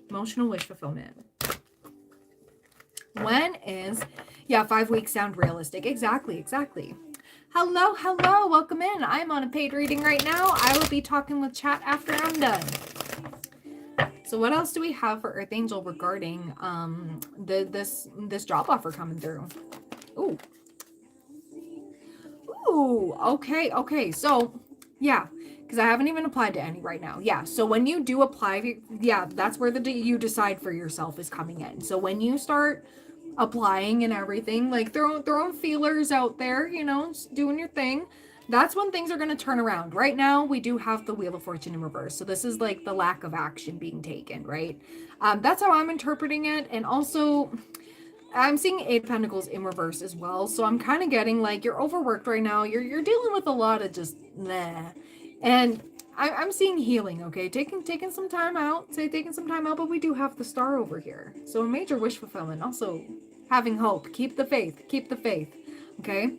Emotional wish fulfillment. When is, yeah, 5 weeks sound realistic. Exactly. Hello, welcome in. I'm on a paid reading right now. I will be talking with chat after I'm done. So what else do we have for Earth Angel regarding this job offer coming through? Ooh, okay. So, yeah, because I haven't even applied to any right now. Yeah, so when you do apply, yeah, that's where you decide for yourself is coming in. So when you start applying and everything, like throwing feelers out there, you know, just doing your thing, that's when things are going to turn around. Right now, we do have the Wheel of Fortune in reverse. So this is like the lack of action being taken, right? That's how I'm interpreting it. And also, I'm seeing 8 of Pentacles in reverse as well. So I'm kind of getting like you're overworked right now. You're dealing with a lot of just nah. And I'm seeing healing, okay? Taking some time out. Taking some time out, but we do have the Star over here. So a major wish fulfillment. Also having hope. Keep the faith. Okay?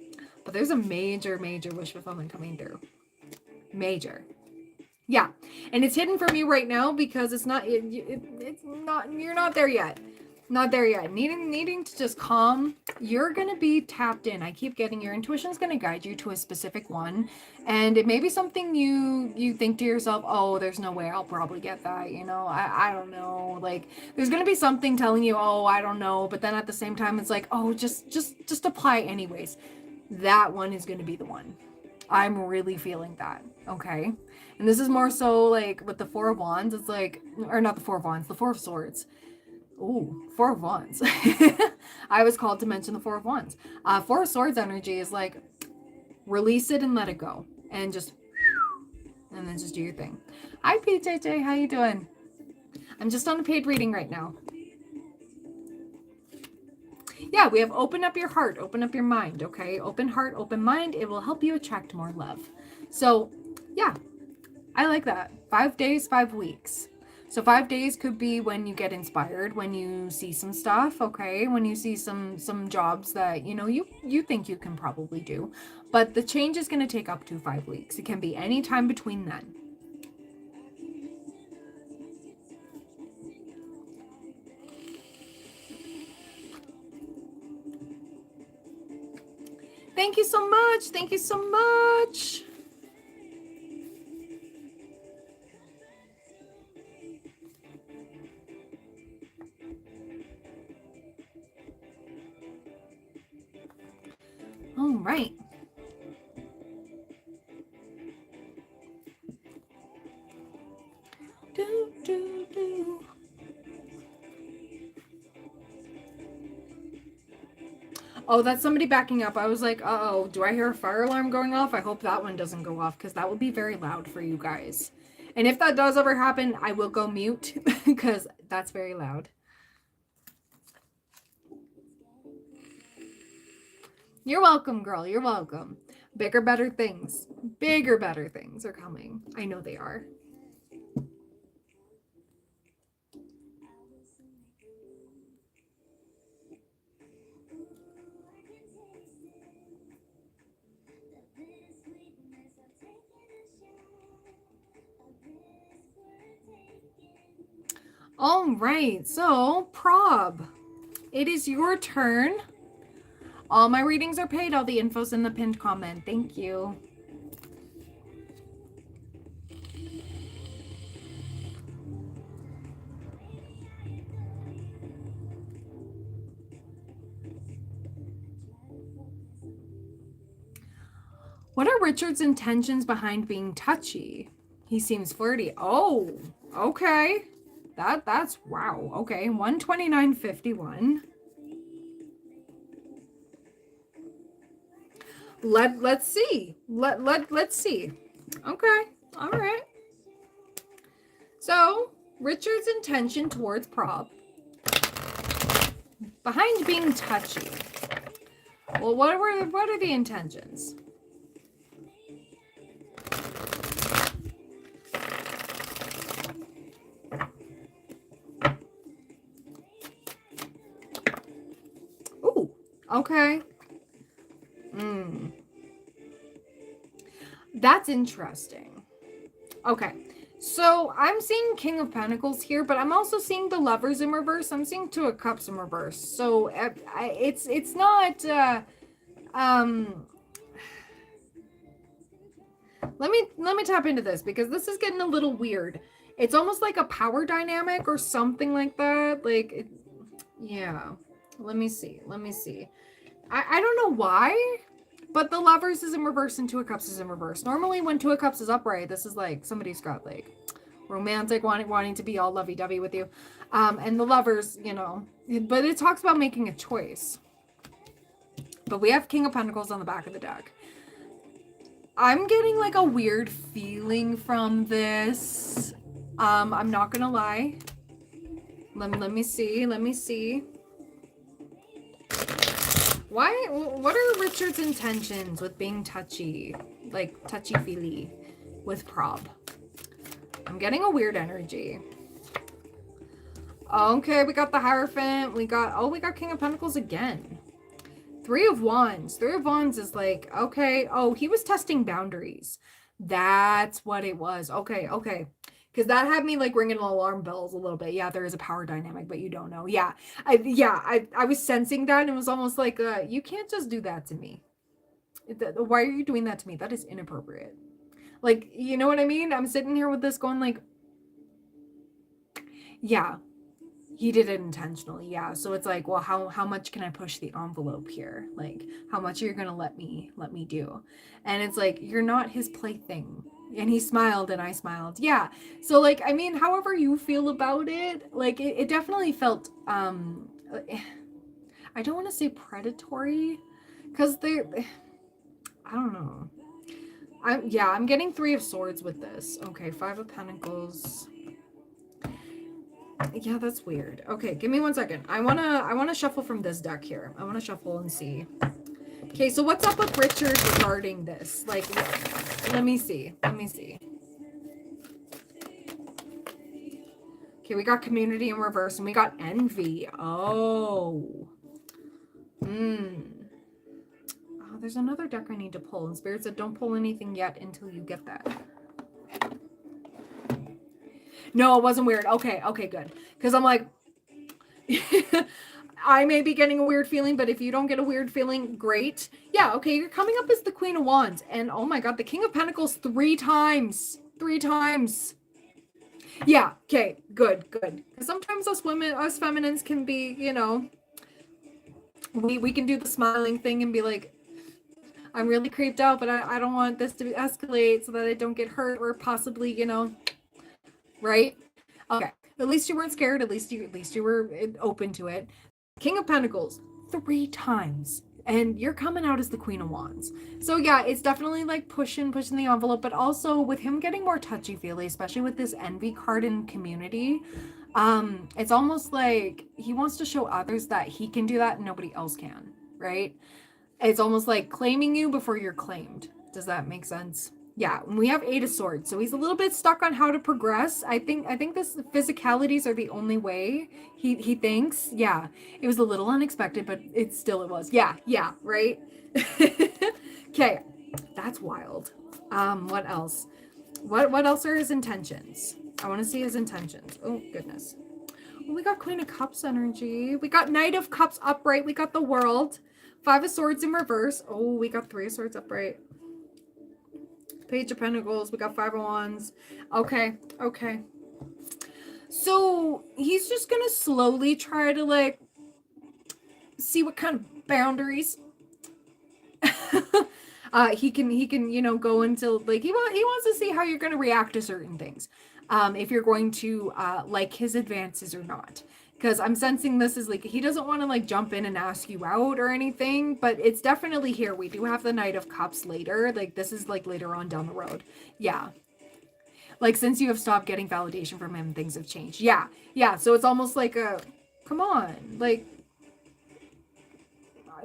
But there's a major wish fulfillment coming through. Major. Yeah. And it's hidden from you right now because it's not you're not there yet. Not there yet. Needing to just calm. You're going to be tapped in. I keep getting your intuition is going to guide you to a specific one. And it may be something you think to yourself, oh, there's no way I'll probably get that. You know, I don't know. Like there's going to be something telling you, oh, I don't know. But then at the same time, it's like, oh, just apply anyways. That one is going to be the one. I'm really feeling that. Okay. And this is more so like with the Four of Wands. It's like, or not the Four of Wands, the Four of Swords. Ooh, Four of Wands. I was called to mention the Four of Wands. Four of Swords energy is like release it and let it go, and then just do your thing. Hi, PJJ, how you doing? I'm just on a paid reading right now. Yeah, we have open up your heart, open up your mind. Okay, open heart, open mind. It will help you attract more love. So, yeah, I like that. 5 days, 5 weeks. So 5 days could be when you get inspired, when you see some stuff, okay? When you see some jobs that, you know, you think you can probably do. But the change is going to take up to 5 weeks. It can be any time between then. Thank you so much. Thank you so much. All right. Do. Oh, that's somebody backing up. I was like, uh-oh, do I hear a fire alarm going off? I hope that one doesn't go off because that would be very loud for you guys. And if that does ever happen, I will go mute because that's very loud. You're welcome, girl. You're welcome. Bigger, better things. Bigger, better things are coming. I know they are. All right, so Prob, it is your turn. All my readings are paid. All the info's in the pinned comment. Thank you. What are Richard's intentions behind being touchy? He seems flirty. Oh, okay. That's wow. Okay, 129.51. Let's see. Let's see. Okay. All right. So, Richard's intention towards Prob behind being touchy. Well, what are the intentions? Ooh, okay. That's interesting. Okay. So I'm seeing King of Pentacles here, but I'm also seeing the Lovers in reverse. I'm seeing Two of Cups in reverse. So it's not let me tap into this because this is getting a little weird. It's almost like a power dynamic or something like that. Like yeah. Let me see. I don't know why, but the Lovers is in reverse and Two of Cups is in reverse. Normally when Two of Cups is upright, this is like somebody's got like romantic, wanting to be all lovey-dovey with you. And the Lovers, you know, but it talks about making a choice. But we have King of Pentacles on the back of the deck. I'm getting like a weird feeling from this. I'm not gonna lie. Let me see. What are Richard's intentions with being touchy? Like touchy-feely with Prob? I'm getting a weird energy. Okay, we got the Hierophant. We got King of Pentacles again. Three of Wands. Three of Wands is like, okay. Oh, he was testing boundaries. That's what it was. Okay. Because that had me like ringing alarm bells a little bit. Yeah, there is a power dynamic, but you don't know. Yeah, I was sensing that, and it was almost like, you can't just do that to me. Why are you doing that to me? That is inappropriate. Like, you know what I mean? I'm sitting here with this going like, yeah, he did it intentionally. Yeah. So it's like, well, how much can I push the envelope here? Like, how much are you gonna let me do? And it's like, you're not his plaything. And he smiled and I smiled. Yeah. So like, I mean, however you feel about it, like it definitely felt I don't want to say predatory, because they're, I don't know. I'm getting Three of Swords with this. Okay, Five of Pentacles. Yeah, that's weird. Okay, give me 1 second. I wanna shuffle from this deck here. I wanna shuffle and see. Okay, so what's up with Richard regarding this? Like, let me see. Okay, we got Community in reverse and we got Envy. Oh. Oh, there's another deck I need to pull. And Spirit said don't pull anything yet until you get that. No, it wasn't weird. Okay, good. Because I'm like, I may be getting a weird feeling, but if you don't get a weird feeling, great. Yeah, okay, you're coming up as the Queen of Wands. And oh my God, the King of Pentacles 3 times. 3 times. Yeah, okay, good. Because sometimes us feminines can be, you know, we can do the smiling thing and be like, I'm really creeped out, but I don't want this to escalate so that I don't get hurt or possibly, you know, right? Okay. At least you weren't scared. At least you were open to it. King of Pentacles 3 times. And you're coming out as the Queen of Wands. So yeah, it's definitely like pushing the envelope, but also with him getting more touchy-feely, especially with this Envy card in Community, it's almost like he wants to show others that he can do that and nobody else can, right? It's almost like claiming you before you're claimed. Does that make sense? Yeah, we have 8 of Swords, so he's a little bit stuck on how to progress. I think this physicalities are the only way. He thinks. Yeah, it was a little unexpected, but it was. Yeah, right. Okay, that's wild. What else? What else are his intentions? I want to see his intentions. Oh goodness. Well, we got Queen of Cups energy. We got Knight of Cups upright. We got the World. 5 of Swords in reverse. Oh, we got 3 of Swords upright. Page of Pentacles. We got 5 of Wands. Okay. So he's just gonna slowly try to like see what kind of boundaries. He can, go until like he wants to see how you're going to react to certain things. If you're going to like his advances or not. Because I'm sensing this is like, he doesn't want to like jump in and ask you out or anything, but it's definitely here. We do have the Knight of Cups later. Like, this is like later on down the road. Yeah. Like, since you have stopped getting validation from him, things have changed. Yeah. Yeah. So it's almost like a, come on, like,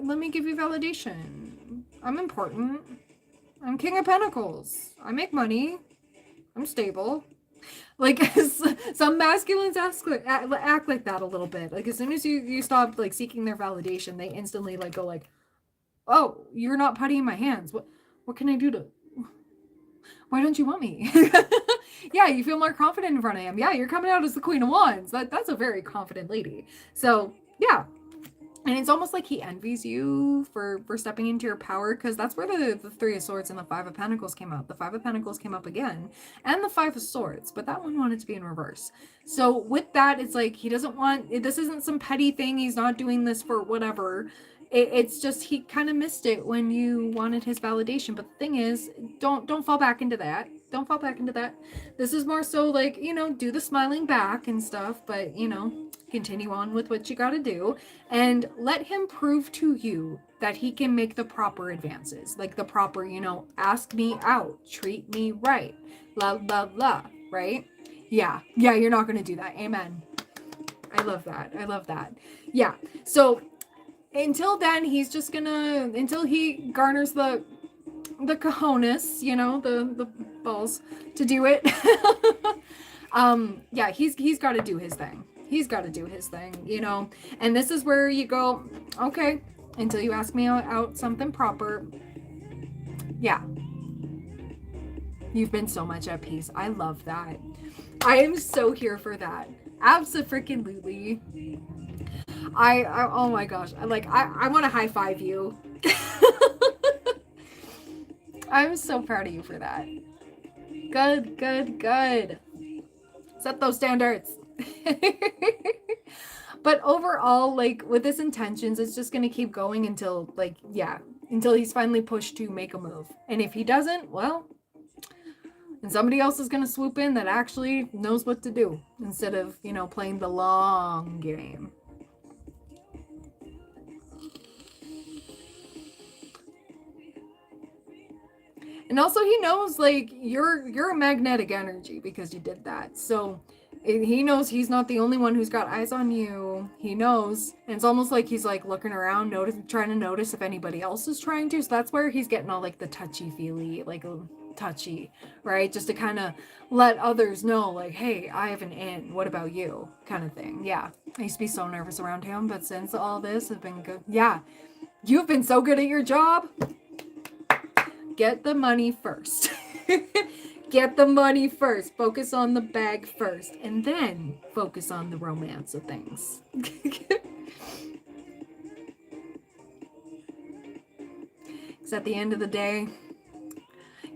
let me give you validation. I'm important. I'm King of Pentacles. I make money. I'm stable. Like, some masculines act like that a little bit. Like, as soon as you stop like seeking their validation, they instantly like go like, oh, you're not putty in my hands. What can I do to, why don't you want me? Yeah, you feel more confident in front of him. Yeah, you're coming out as the Queen of Wands. That's a very confident lady. So yeah. And it's almost like he envies you for stepping into your power, because that's where the Three of Swords and the Five of Pentacles came up. The Five of Pentacles came up again, and the Five of Swords, but that one wanted to be in reverse. So with that, it's like he doesn't want, this isn't some petty thing. He's not doing this for whatever. It's just he kind of missed it when you wanted his validation. But the thing is, don't fall back into that. Don't fall back into that. This is more so like, do the smiling back and stuff, but, continue on with what you got to do, and let him prove to you that he can make the proper advances, like the proper, ask me out, treat me right, la la la, right? Yeah, you're not going to do that. Amen. I love that. I love that. Yeah. So until then, he's just gonna, until he garners the cojones, the balls to do it. Yeah, he's got to do his thing. He's got to do his thing, and this is where you go, okay, until you ask me out something proper. Yeah. You've been so much at peace. I love that. I am so here for that. Abso-freaking-lutely. I oh my gosh. I want to high five you. I'm so proud of you for that. Good. Set those standards. But overall, like, with his intentions, it's just gonna keep going until, like, yeah, until he's finally pushed to make a move. And if he doesn't, well, and somebody else is gonna swoop in that actually knows what to do, instead of, playing the long game. And also, he knows, like, you're a magnetic energy because you did that. So he knows he's not the only one who's got eyes on you. He knows. And it's almost like he's, like, looking around, trying to notice if anybody else is trying to. So that's where he's getting all, like, the touchy-feely, like, touchy, right? Just to kind of let others know, like, hey, I have an in. What about you? Kind of thing. Yeah. I used to be so nervous around him, but since all this has been good. Yeah. You've been so good at your job. Get the money first. Get the money first. Focus on the bag first. And then focus on the romance of things. Because at the end of the day,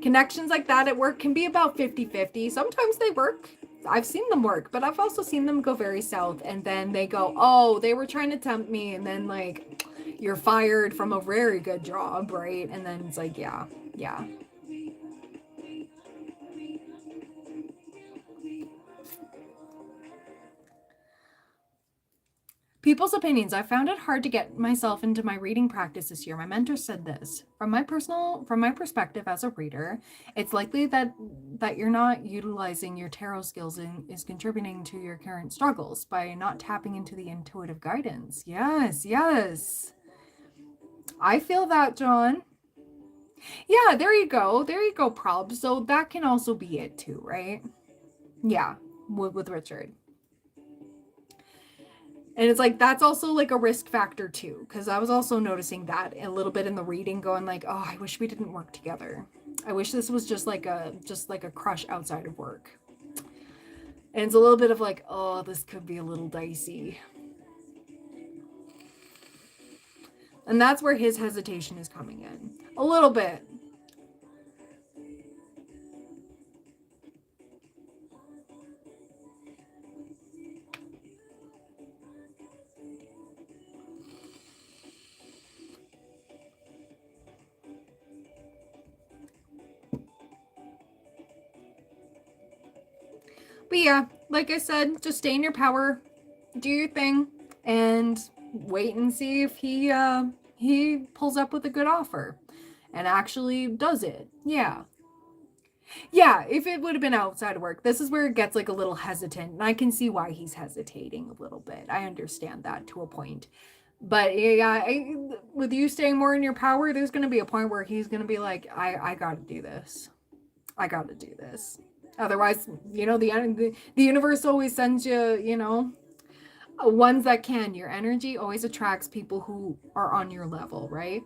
connections like that at work can be about 50-50. Sometimes they work. I've seen them work, but I've also seen them go very south. And then they go, oh, they were trying to tempt me. And then, like, you're fired from a very good job, right? And then it's like, yeah. People's opinions. I found it hard to get myself into my reading practice this year. My mentor said this. From my perspective as a reader, it's likely that you're not utilizing your tarot skills and is contributing to your current struggles by not tapping into the intuitive guidance. Yes. I feel that, John. Yeah, there you go, Prob. So that can also be it too, right? Yeah, with Richard. And it's like, that's also like a risk factor too, because I was also noticing that a little bit in the reading, going like, oh, I wish we didn't work together. I wish this was just like a crush outside of work. And it's a little bit of like, oh, this could be a little dicey. And that's where his hesitation is coming in. A little bit. But yeah, like I said, just stay in your power, do your thing, and wait and see if he pulls up with a good offer and actually does it. Yeah. Yeah, if it would have been outside of work, this is where it gets like a little hesitant, and I can see why he's hesitating a little bit. I understand that to a point. But yeah, with you staying more in your power, there's going to be a point where he's going to be like, I got to do this. I got to do this. Otherwise, the universe always sends you, ones that can. Your energy always attracts people who are on your level, right?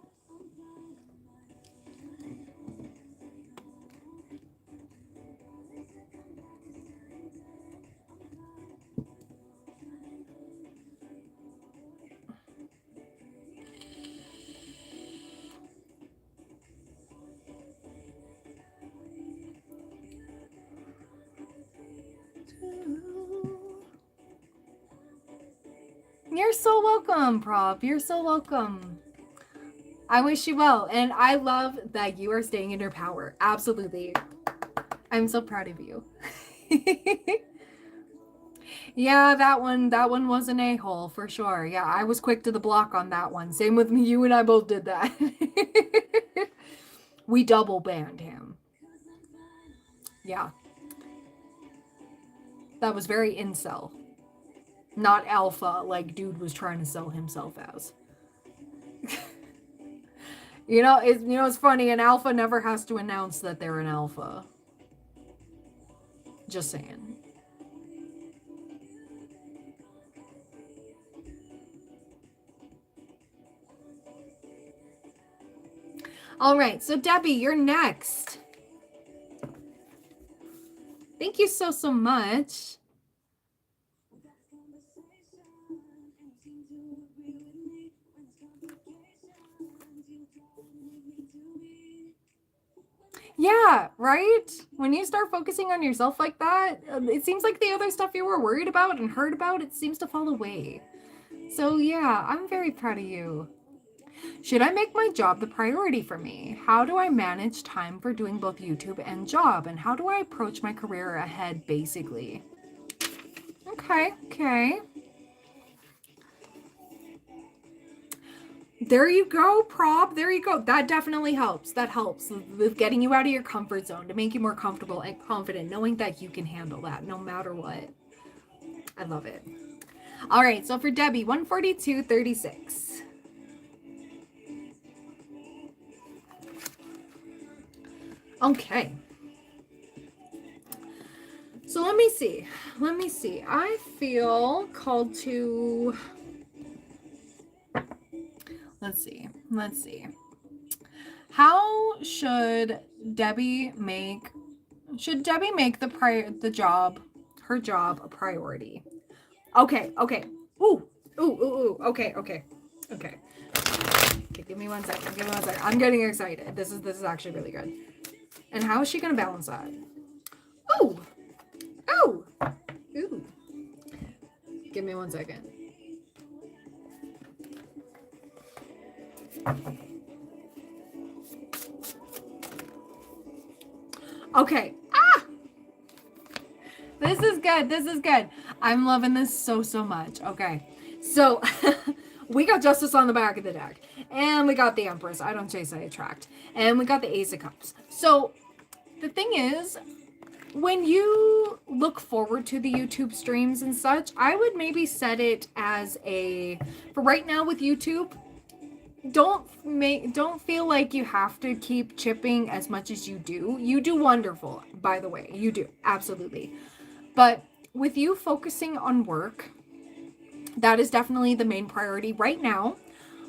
You're so welcome, Prop. You're so welcome. I wish you well. And I love that you are staying in your power. Absolutely. I'm so proud of you. Yeah, that one was an a-hole for sure. Yeah, I was quick to the block on that one. Same with me. You and I both did that. We double banned him. Yeah. That was very incel. Not alpha, like dude was trying to sell himself as. It's funny, an alpha never has to announce that they're an alpha. Just saying. All right, so Debbie, you're next. Thank you so much. Yeah, right? When you start focusing on yourself like that, it seems like the other stuff you were worried about and heard about, it seems to fall away. So yeah, I'm very proud of you. Should I make my job the priority for me? How do I manage time for doing both YouTube and job? And how do I approach my career ahead, basically? Okay. There you go, Prop. There you go. That definitely helps. That helps with getting you out of your comfort zone to make you more comfortable and confident, knowing that you can handle that no matter what. I love it. All right, so for Debbie, 142.36. Okay. So let me see. I feel called to... Let's see. How should Debbie make her job a priority? Okay. Ooh. Okay. Give me one second. I'm getting excited. This is actually really good. And how is she gonna balance that? Ooh. Give me one second. Okay. This is good. I'm loving this so much. Okay. So we got Justice on the back of the deck. And we got the Empress. I don't chase, I attract. And we got the Ace of Cups. So the thing is, when you look forward to the YouTube streams and such, I would maybe set it as for right now with YouTube, don't feel like you have to keep chipping as much as you do. You do wonderful, by the way. You do, absolutely. But with you focusing on work, that is definitely the main priority right now.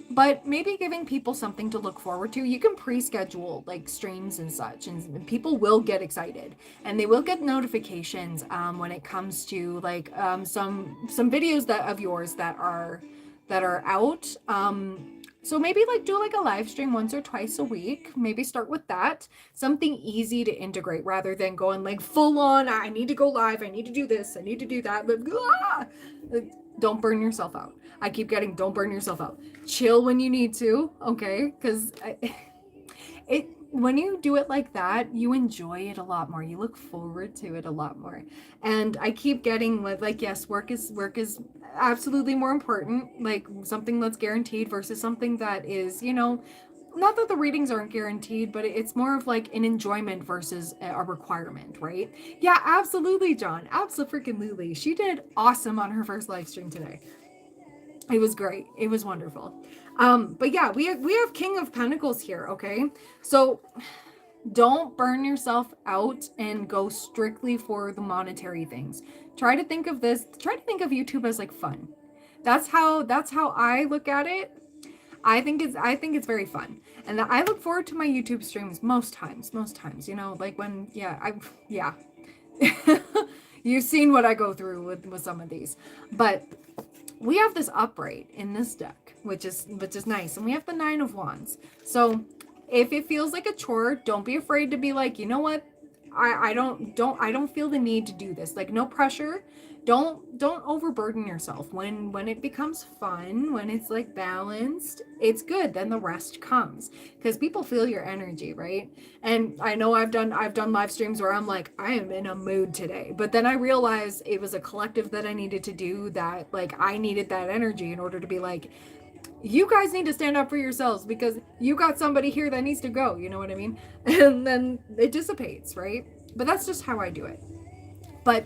But maybe giving people something to look forward to. You can pre-schedule like streams and such, and people will get excited, and they will get notifications when it comes to like some videos of yours that are out. So maybe like do like a live stream once or twice a week. Maybe start with that. Something easy to integrate rather than going like full on, I need to go live, I need to do this, I need to do that. But don't burn yourself out. I keep getting, don't burn yourself out. Chill when you need to, okay? Because when you do it like that, you enjoy it a lot more. You look forward to it a lot more. And I keep getting like yes, work is absolutely more important, like something that's guaranteed versus something that is, not that the readings aren't guaranteed, but it's more of like an enjoyment versus a requirement, right? Yeah, absolutely, John. Absolutely. She did awesome on her first live stream today. It was great. It was wonderful. But yeah, we have King of Pentacles here, okay? So don't burn yourself out and go strictly for the monetary things. Try to think of YouTube as like fun. That's how I look at it. I think it's very fun. And I look forward to my YouTube streams most times, like when yeah. You've seen what I go through with some of these. But we have this upright in this deck, which is nice. And we have the 9 of Wands. So if it feels like a chore, don't be afraid to be like, you know what? I don't feel the need to do this. Like, no pressure. Don't overburden yourself. When it becomes fun, when it's like balanced, it's good. Then the rest comes, because people feel your energy, right? And I know I've done live streams where I'm like, I am in a mood today, but then I realized it was a collective that I needed to do, that like I needed that energy in order to be like, you guys need to stand up for yourselves because you got somebody here that needs to go, you know what I mean? And then it dissipates, right? But that's just how I do it. But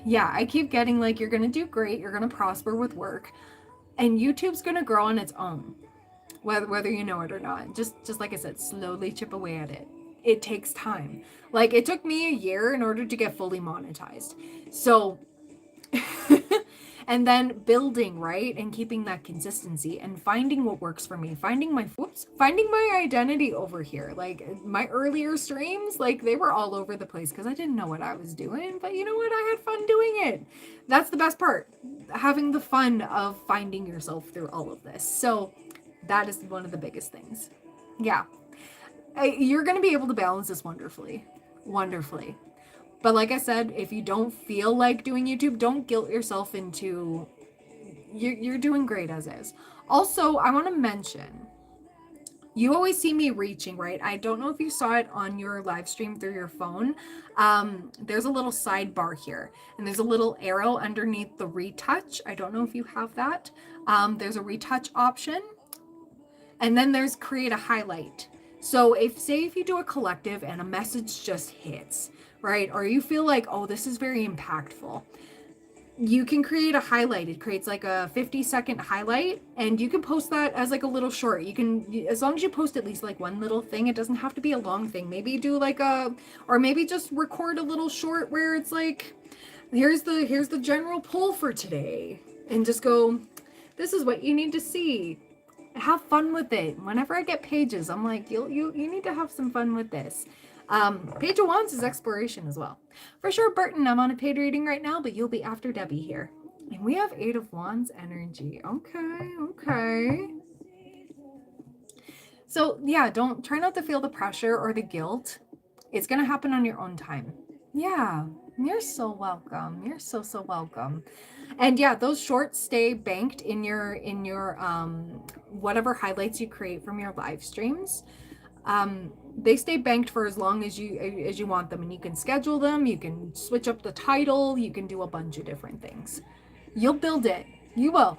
yeah, I keep getting like, you're gonna do great, you're gonna prosper with work, and YouTube's gonna grow on its own, whether you know it or not. Just like I said, slowly chip away at it. It takes time. Like, it took me a year in order to get fully monetized. So and then building, right? And keeping that consistency and finding what works for me, finding my identity over here. Like, my earlier streams, like, they were all over the place because I didn't know what I was doing, but you know what? I had fun doing it. That's the best part, having the fun of finding yourself through all of this. So that is one of the biggest things. Yeah. You're going to be able to balance this wonderfully. But like I said, if you don't feel like doing YouTube, don't guilt yourself into, you're doing great as is. Also, I want to mention, you always see me reaching, right? I don't know if you saw it on your live stream through your phone. There's a little sidebar here, and there's a little arrow underneath the retouch. I don't know if you have that. There's a retouch option, and then there's create a highlight. So if you do a collective and a message just hits, right? Or you feel like, oh, this is very impactful, you can create a highlight. It creates like a 50-second highlight, and you can post that as like a little short. You can, as long as you post at least like one little thing, it doesn't have to be a long thing. Maybe do like or maybe just record a little short where it's like, here's the general poll for today, and just go, this is what you need to see. Have fun with it. Whenever I get pages, I'm like, you need to have some fun with this. Page of Wands is exploration as well. For sure, Burton, I'm on a paid reading right now, but you'll be after Debbie here. And we have 8 of Wands energy. Okay. So yeah, try not to feel the pressure or the guilt. It's going to happen on your own time. Yeah, you're so welcome. You're so welcome. And yeah, those shorts stay banked in your whatever highlights you create from your live streams. They stay banked for as long as you want them, and you can schedule them, you can switch up the title, you can do a bunch of different things. You'll build it. You will.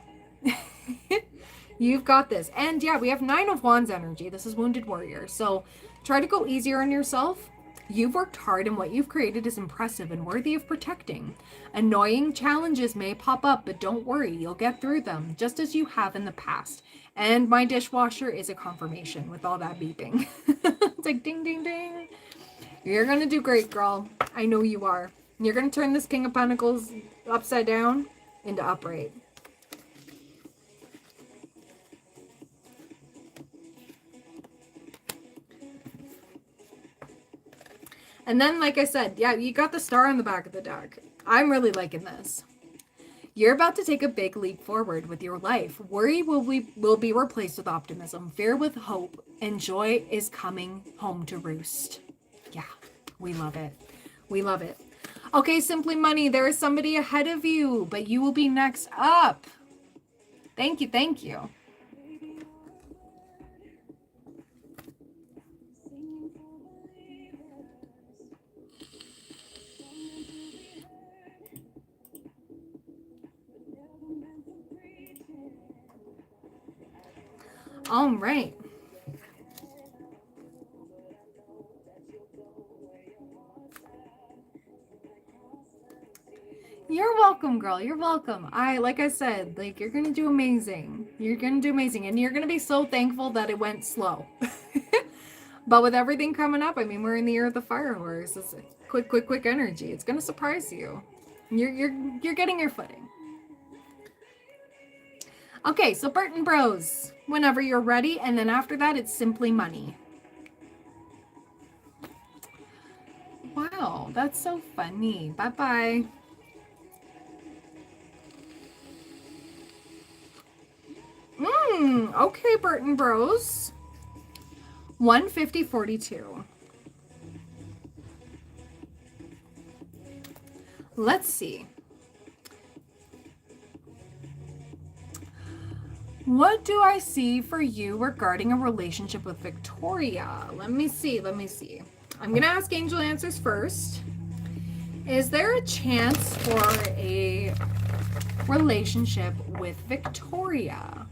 You've got this. And yeah, we have 9 of Wands energy. This is Wounded Warrior. So try to go easier on yourself. You've worked hard, and what you've created is impressive and worthy of protecting. Annoying challenges may pop up, but don't worry, you'll get through them, just as you have in the past. And my dishwasher is a confirmation with all that beeping. It's like ding, ding, ding. You're going to do great, girl. I know you are. You're going to turn this King of Pentacles upside down into upright. And then, like I said, yeah, you got the star on the back of the deck. I'm really liking this. You're about to take a big leap forward with your life. Worry will be replaced with optimism, fear with hope, and joy is coming home to roost. Yeah, we love it. We love it. Okay, Simply Money, there is somebody ahead of you, but you will be next up. Thank you. All right. You're welcome, girl. You're welcome. Like I said, like, you're gonna do amazing. You're gonna do amazing. And you're gonna be so thankful that it went slow. But with everything coming up, I mean, we're in the year of the fire horse. It's quick energy. It's gonna surprise you. You're getting your footing. Okay, so Burton Bros, whenever you're ready, and then after that, it's simply money. Wow, that's so funny. Bye-bye. Okay, Burton Bros. 150.42. Let's see. What do I see for you regarding a relationship with Victoria? Let me see. I'm going to ask angel answers first. Is there a chance for a relationship with Victoria?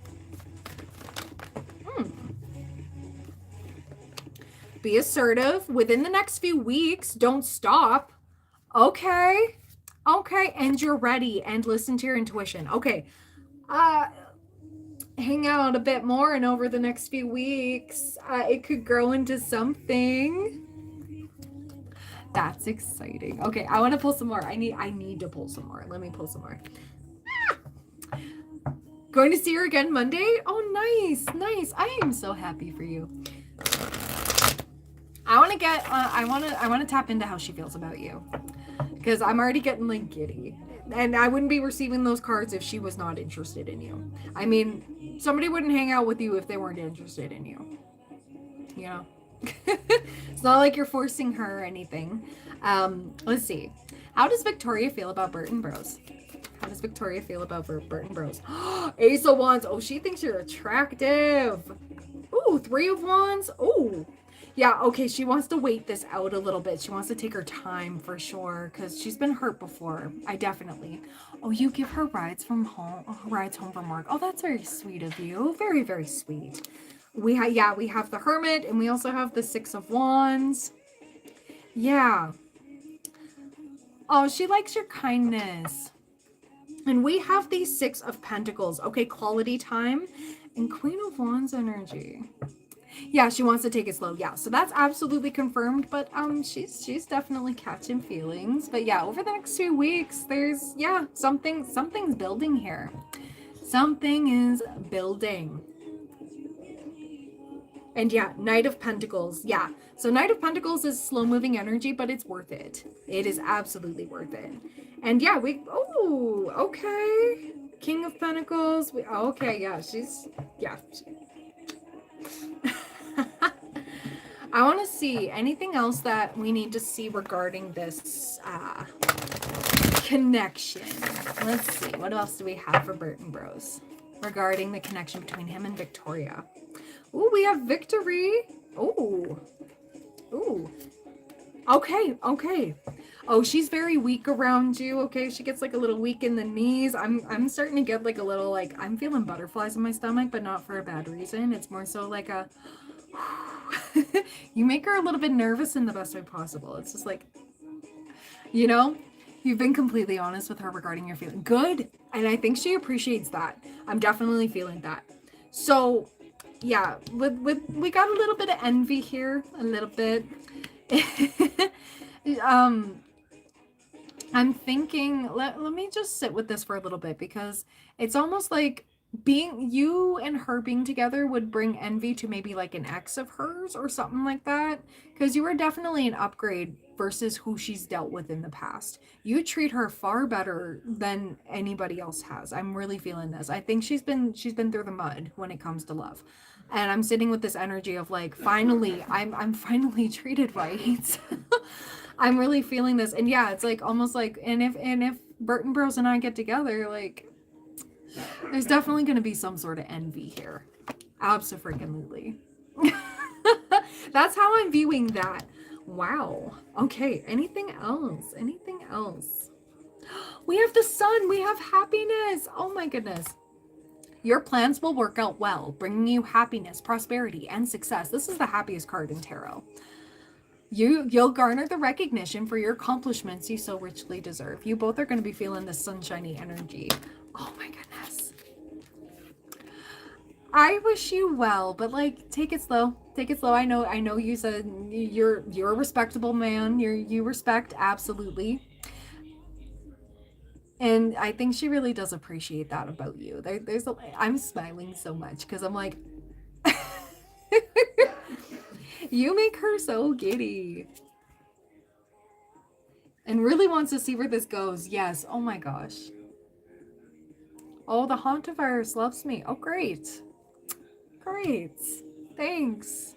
Be assertive within the next few weeks. Don't stop. Okay. And you're ready, and listen to your intuition. Okay. Hang out a bit more, and over the next few weeks, it could grow into something. That's exciting. Okay, I want to pull some more. I need to pull some more. Let me pull some more. Going to see her again Monday? Oh, nice. I am so happy for you. I want to tap into how she feels about you, because I'm already getting like giddy, and I wouldn't be receiving those cards if she was not interested in you. I mean, somebody wouldn't hang out with you if they weren't interested in you. You know, it's not like you're forcing her or anything. Let's see. How does Victoria feel about Burton Bros? How does Victoria feel about Burton Bros? Ace of Wands. Oh, she thinks you're attractive. Ooh, 3 of Wands. Ooh. Yeah, okay, she wants to wait this out a little bit. She wants to take her time for sure, because she's been hurt before. I definitely. Oh, you give her rides home from work. Oh, that's very sweet of you. Very, very sweet. We have the Hermit, and we also have the 6 of Wands. Yeah. Oh, she likes your kindness. And we have the 6 of Pentacles. Okay, quality time. And Queen of Wands energy. Yeah, she wants to take it slow. Yeah, so that's absolutely confirmed. But she's definitely catching feelings. But yeah, over the next 2 weeks, there's something's building here. Something is building. And yeah, Knight of Pentacles. Yeah, so Knight of Pentacles is slow moving energy, but it's worth it. It is absolutely worth it. And yeah, okay. King of Pentacles. Okay, yeah, I want to see anything else that we need to see regarding this connection. Let's see. What else do we have for Burton Bros regarding the connection between him and Victoria? Ooh, we have victory. Ooh. Okay. Oh, she's very weak around you. Okay, she gets like a little weak in the knees. I'm starting to get like a little like I'm feeling butterflies in my stomach, but not for a bad reason. It's more so like a you make her a little bit nervous in the best way possible. It's just like, you know, you've been completely honest with her regarding your feeling. Good. And I think she appreciates that. I'm definitely feeling that. So yeah, we got a little bit of envy here, a little bit. I'm thinking, let me just sit with this for a little bit, because it's almost like you and her being together would bring envy to maybe like an ex of hers or something like that, because you are definitely an upgrade versus who she's dealt with in the past. You treat her far better than anybody else has. I'm really feeling this. I think she's been through the mud when it comes to love, and I'm sitting with this energy of like, finally, I'm finally treated right. I'm really feeling this. And yeah, it's like almost like, and if Burton Bros and I get together, like, there's definitely going to be some sort of envy here. Abso-freaking-lutely. That's how I'm viewing that. Wow. Okay. Anything else? We have the sun. We have happiness. Oh my goodness. Your plans will work out well, bringing you happiness, prosperity, and success. This is the happiest card in tarot. You'll garner the recognition for your accomplishments you so richly deserve. You both are going to be feeling this sunshiny energy. Oh my goodness. I wish you well, but like, take it slow. Take it slow. I know you said you're a respectable man. You respect, absolutely. And I think she really does appreciate that about you. I'm smiling so much because I'm like, you make her so giddy. And really wants to see where this goes. Yes. Oh my gosh. Oh, the Hauntivirus loves me. Oh, great. Great. Thanks.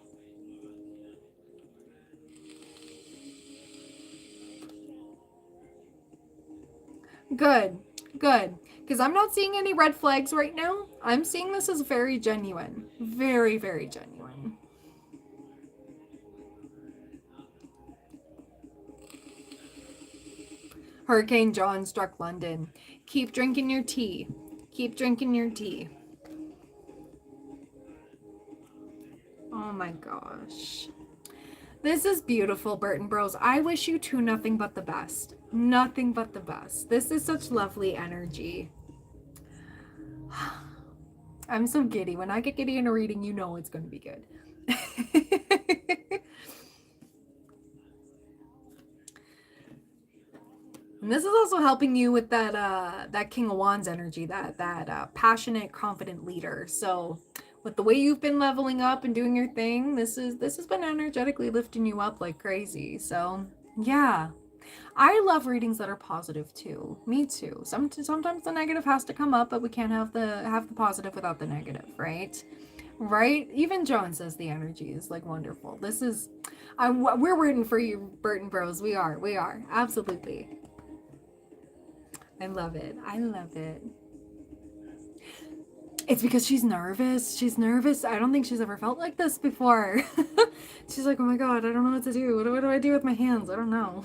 Good. Good. Because I'm not seeing any red flags right now. I'm seeing this as very genuine. Very, very genuine. Hurricane John struck London. Keep drinking your tea. Keep drinking your tea. Oh my gosh. This is beautiful, Burton Bros. I wish you two nothing but the best. Nothing but the best. This is such lovely energy. I'm so giddy. When I get giddy in a reading, you know it's going to be good. And this is also helping you with that King of Wands energy, that passionate, confident leader. So with the way you've been leveling up and doing your thing, this has been energetically lifting you up like crazy. So yeah, I love readings that are positive too. Me too. Sometimes the negative has to come up, but we can't have the positive without the negative, right? Right? Even John says the energy is like wonderful. We're rooting for you, Burton Bros. We are absolutely. I love it. I love it. It's because she's nervous. She's nervous. I don't think she's ever felt like this before. She's like, oh my God, I don't know what to do. What do I do with my hands? I don't know.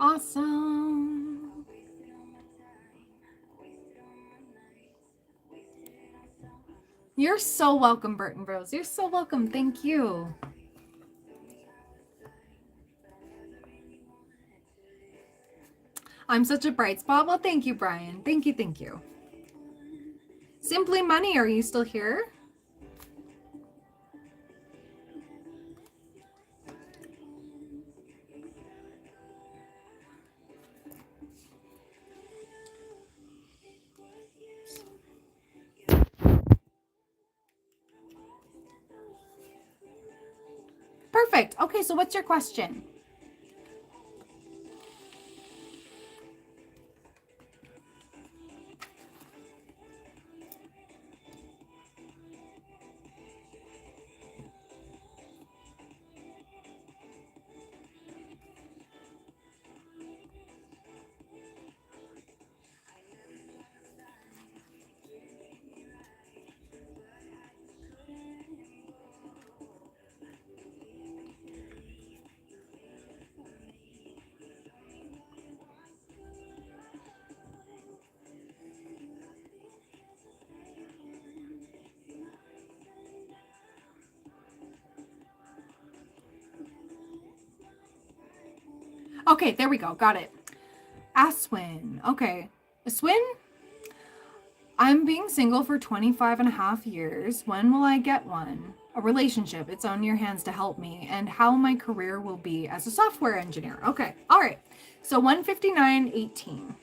Awesome. You're so welcome, Burton Bros. You're so welcome. Thank you. I'm such a bright spot. Well, thank you, Brian. Thank you, thank you. Simply Money, are you still here? Perfect. Okay, so what's your question? Okay, there we go. Got it. Aswin. Okay. Aswin? I'm being single for 25 and a half years. When will I get one? A relationship. It's on your hands to help me. And how my career will be as a software engineer. Okay. All right. So 159.18.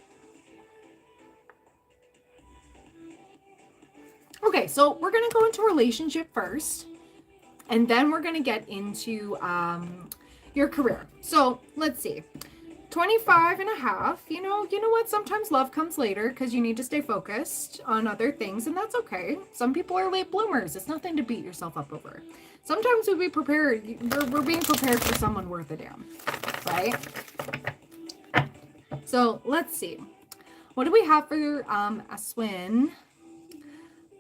Okay, so we're going to go into relationship first. And then we're going to get into your career. So let's see. 25 and a half, you know what? Sometimes love comes later because you need to stay focused on other things, and that's okay. Some people are late bloomers. It's nothing to beat yourself up over. Sometimes we're being prepared for someone worth a damn, right? So let's see. What do we have for a swin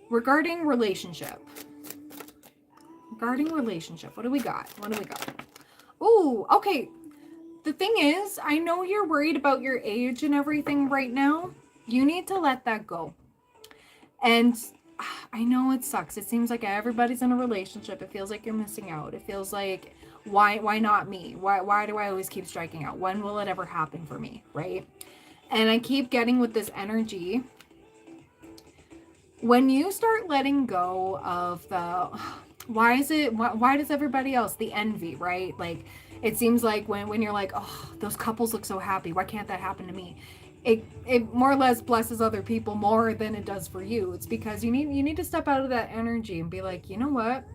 regarding relationship? Regarding relationship, what do we got? What do we got? Oh, okay. The thing is, I know you're worried about your age and everything right now. You need to let that go. And I know it sucks. It seems like everybody's in a relationship. It feels like you're missing out. It feels like, why not me? Why do I always keep striking out? When will it ever happen for me, right? And I keep getting with this energy. When you start letting go of the, why does everybody else, the envy, right? Like, it seems like when you're like, oh, those couples look so happy. Why can't that happen to me? It more or less blesses other people more than it does for you. It's because you need to step out of that energy and be like, you know what?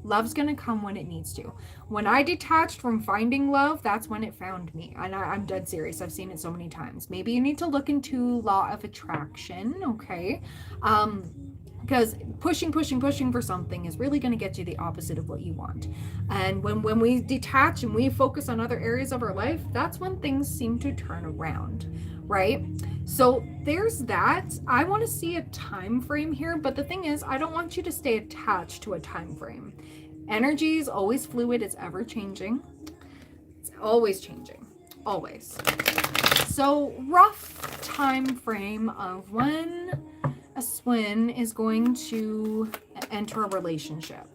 Love's going to come when it needs to. When I detached from finding love, that's when it found me. And I'm dead serious. I've seen it so many times. Maybe you need to look into law of attraction, okay? Because pushing for something is really going to get you the opposite of what you want. And when we detach and we focus on other areas of our life, that's when things seem to turn around, right? So there's that. I want to see a time frame here, but the thing is, I don't want you to stay attached to a time frame. Energy is always fluid. It's ever changing. It's always changing. Always. So rough time frame of when a swin is going to enter a relationship.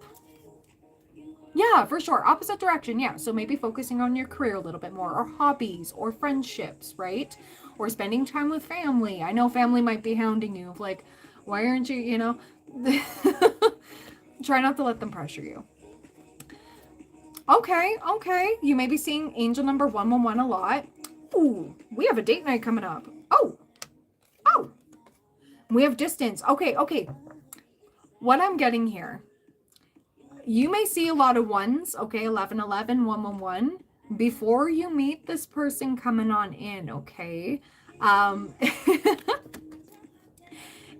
Yeah, for sure. Opposite direction. Yeah. So maybe focusing on your career a little bit more, or hobbies, or friendships, right? Or spending time with family. I know family might be hounding you. Like, why aren't you, try not to let them pressure you. Okay. You may be seeing angel number 111 a lot. Ooh, we have a date night coming up. Oh. We have distance. Okay. What I'm getting here, you may see a lot of ones, okay, 1111, 111, before you meet this person coming on in, okay?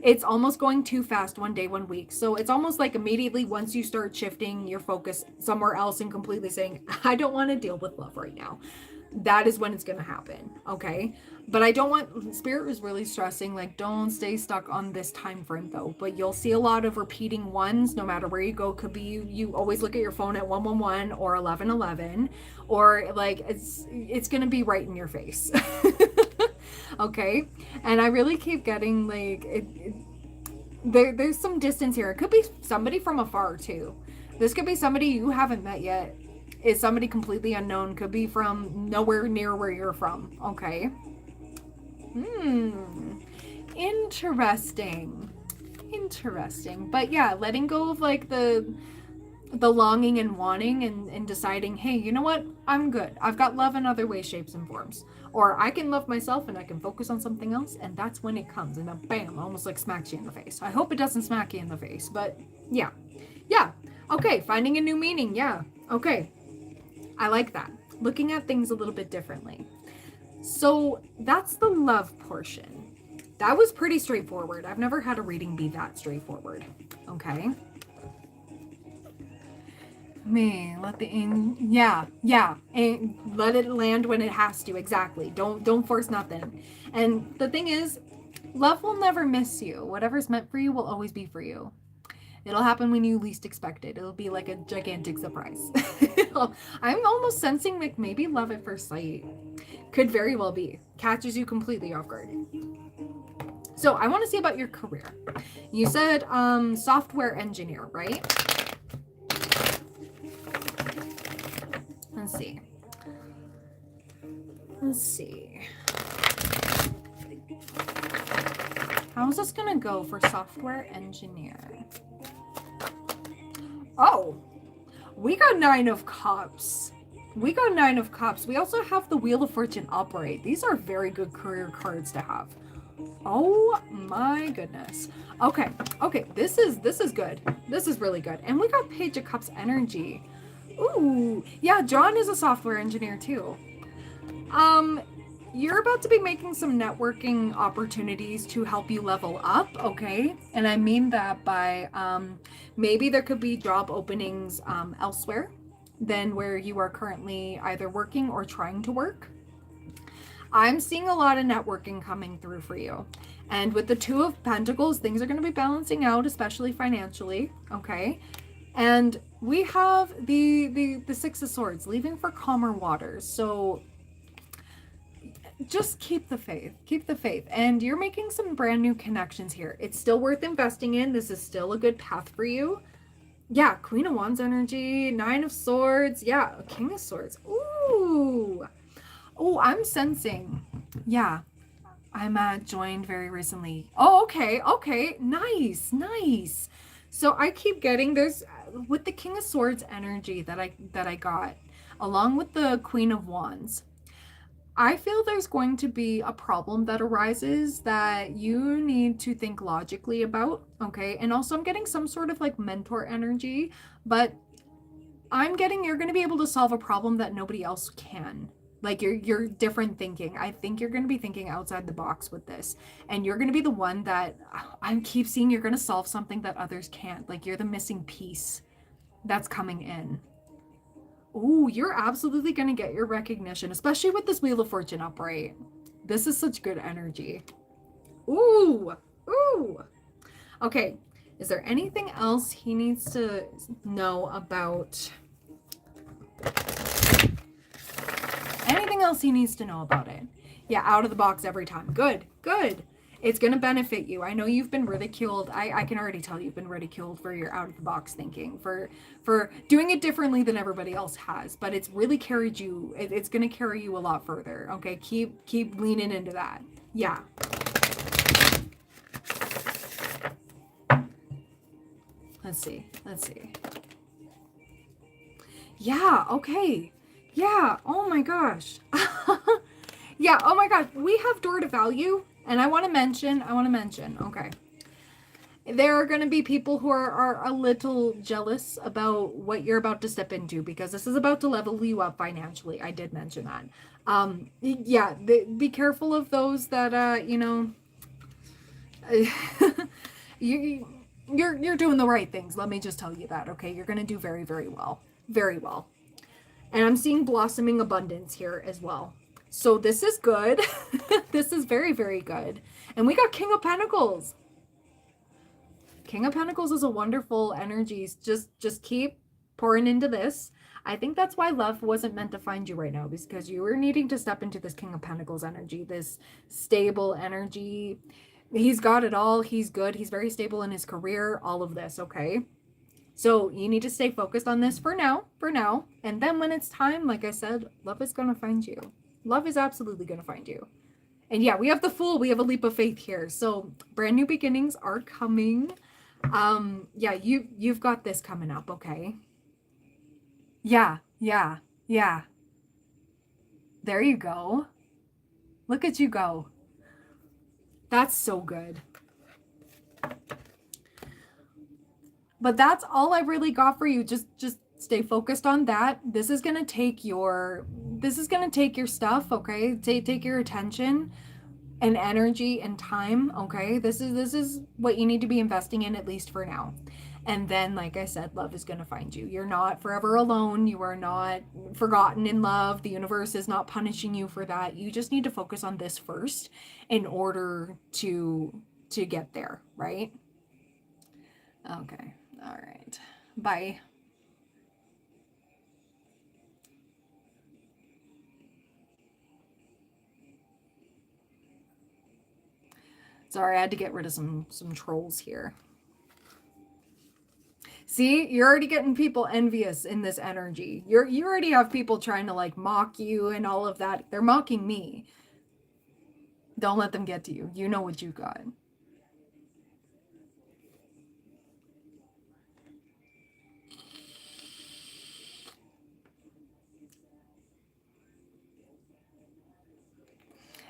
It's almost going too fast, 1 day, 1 week. So it's almost like immediately once you start shifting your focus somewhere else and completely saying, I don't want to deal with love right now. That is when it's going to happen, okay? But I don't want, Spirit is really stressing, like, don't stay stuck on this time frame though. But you'll see a lot of repeating ones no matter where you go. Could be you always look at your phone at 111 or 1111, or like it's going to be right in your face. Okay? And I really keep getting like there's some distance here. It could be somebody from afar too. This could be somebody you haven't met yet. Is somebody completely unknown, could be from nowhere near where you're from, okay? Interesting. But yeah, letting go of like the longing and wanting and deciding, hey, you know what? I'm good. I've got love in other ways, shapes, and forms. Or I can love myself and I can focus on something else, and that's when it comes. And then bam, almost like smacks you in the face. I hope it doesn't smack you in the face, but yeah. Okay, finding a new meaning. Yeah. Okay. I like that. Looking at things a little bit differently. So that's the love portion. That was pretty straightforward. I've never had a reading be that straightforward. Okay. Man, and let it land when it has to. Exactly. Don't force nothing. And the thing is, love will never miss you. Whatever's meant for you will always be for you. It'll happen when you least expect it. It'll be like a gigantic surprise. I'm almost sensing like maybe love at first sight. Could very well be. Catches you completely off guard. So I want to see about your career. You said software engineer, right? Let's see. How's this gonna go for software engineer? Oh, we got 9 of Cups. We also have the Wheel of Fortune upright. These are very good career cards to have. Oh my goodness. Okay. This is good. This is really good. And we got Page of Cups energy. Ooh, yeah. John is a software engineer too. You're about to be making some networking opportunities to help you level up, okay? And I mean that by maybe there could be job openings elsewhere than where you are currently either working or trying to work. I'm seeing a lot of networking coming through for you. And with the Two of Pentacles, things are going to be balancing out, especially financially. Okay. And we have the Six of Swords, leaving for calmer waters. So just keep the faith. Keep the faith. And you're making some brand new connections here. It's still worth investing in. This is still a good path for you. Yeah, Queen of Wands energy, Nine of Swords. Yeah, King of Swords. Ooh. Oh, I'm sensing. Yeah, I'm joined very recently. Oh, okay, okay. Nice, nice. So I keep getting there's with the King of Swords energy that I got, along with the Queen of Wands. I feel there's going to be a problem that arises that you need to think logically about, okay? And also I'm getting some sort of like mentor energy, but I'm getting you're going to be able to solve a problem that nobody else can. Like you're different thinking. I think you're going to be thinking outside the box with this. And you're going to be the one that I keep seeing you're going to solve something that others can't. Like you're the missing piece that's coming in. Oh, you're absolutely going to get your recognition, especially with this Wheel of Fortune upright. This is such good energy. Ooh, ooh. Okay, is there anything else he needs to know about? Anything else he needs to know about it? Yeah, out of the box every time. Good, good. It's going to benefit you. I know you've been ridiculed. I can already tell you've been ridiculed for your out of the box thinking, for doing it differently than everybody else has, but it's really carried you. It's going to carry you a lot further. Okay, keep leaning into that. Yeah. Let's see. Yeah, okay. Yeah, oh my gosh. Yeah, oh my god. We have door to value, and I want to mention, okay. There are going to be people who are a little jealous about what you're about to step into, because this is about to level you up financially. I did mention that. Yeah, be careful of those that, you know, you're doing the right things. Let me just tell you that, okay? You're going to do very, very well. Very well. And I'm seeing blossoming abundance here as well. So this is good. This is very, very good. And we got King of Pentacles. King of Pentacles is a wonderful energy. Just keep pouring into this. I think that's why love wasn't meant to find you right now, because you were needing to step into this King of Pentacles energy, this stable energy. He's got it all. He's good. He's very stable in his career, all of this, okay? So you need to stay focused on this for now. And then when it's time, like I said, love is going to find you. Love is absolutely going to find you. And yeah, we have the Fool. We have a leap of faith here. So brand new beginnings are coming. Yeah, you've got this coming up, okay? Yeah. There you go. Look at you go. That's so good. But that's all I really got for you. Just stay focused on that. This is going to take your stuff, okay? Take your attention and energy and time, okay? This is what you need to be investing in, at least for now. And then, like I said, love is going to find you. You're not forever alone. You are not forgotten in love. The universe is not punishing you for that. You just need to focus on this first in order to get there, right? Okay. All right. Bye. Sorry, I had to get rid of some trolls here. See, you're already getting people envious in this energy. You already have people trying to like mock you and all of that. They're mocking me. Don't let them get to you. You know what you got.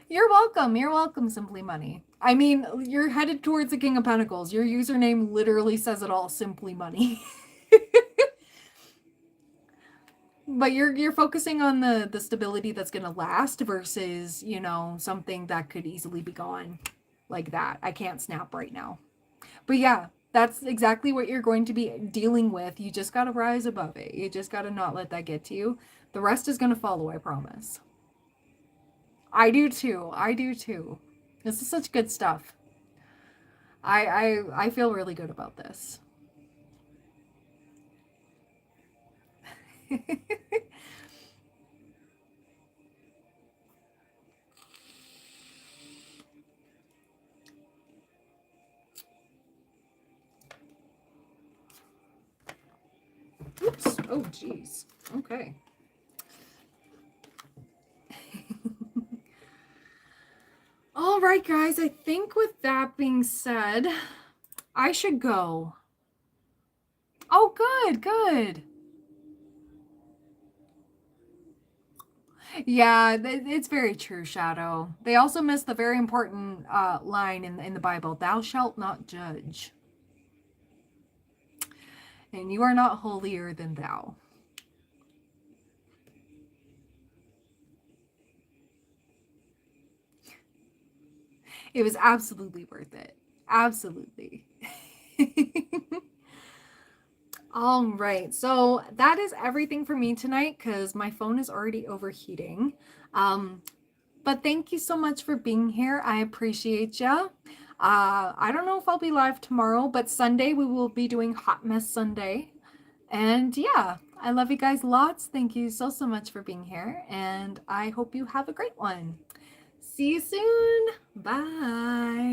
You're welcome. You're welcome, Simply Money. I mean, you're headed towards the King of Pentacles. Your username literally says it all, Simply Money. But you're focusing on the stability that's going to last versus, you know, something that could easily be gone like that. I can't snap right now. But yeah, that's exactly what you're going to be dealing with. You just got to rise above it. You just got to not let that get to you. The rest is going to follow, I promise. I do too. I do too. This is such good stuff. I feel really good about this. Oops. Oh, jeez. Okay. All right, guys. I think with that being said, I should go. Oh, good, good. Yeah, it's very true, Shadow. They also missed the very important line in the Bible: "Thou shalt not judge, and you are not holier than thou." It was absolutely worth it. Absolutely. All right, so that is everything for me tonight because my phone is already overheating. Um, but thank you so much for being here. I appreciate you. I don't know if I'll be live tomorrow, but Sunday we will be doing Hot Mess Sunday. And yeah, I love you guys lots. Thank you so, so much for being here. And I hope you have a great one. See you soon. Bye.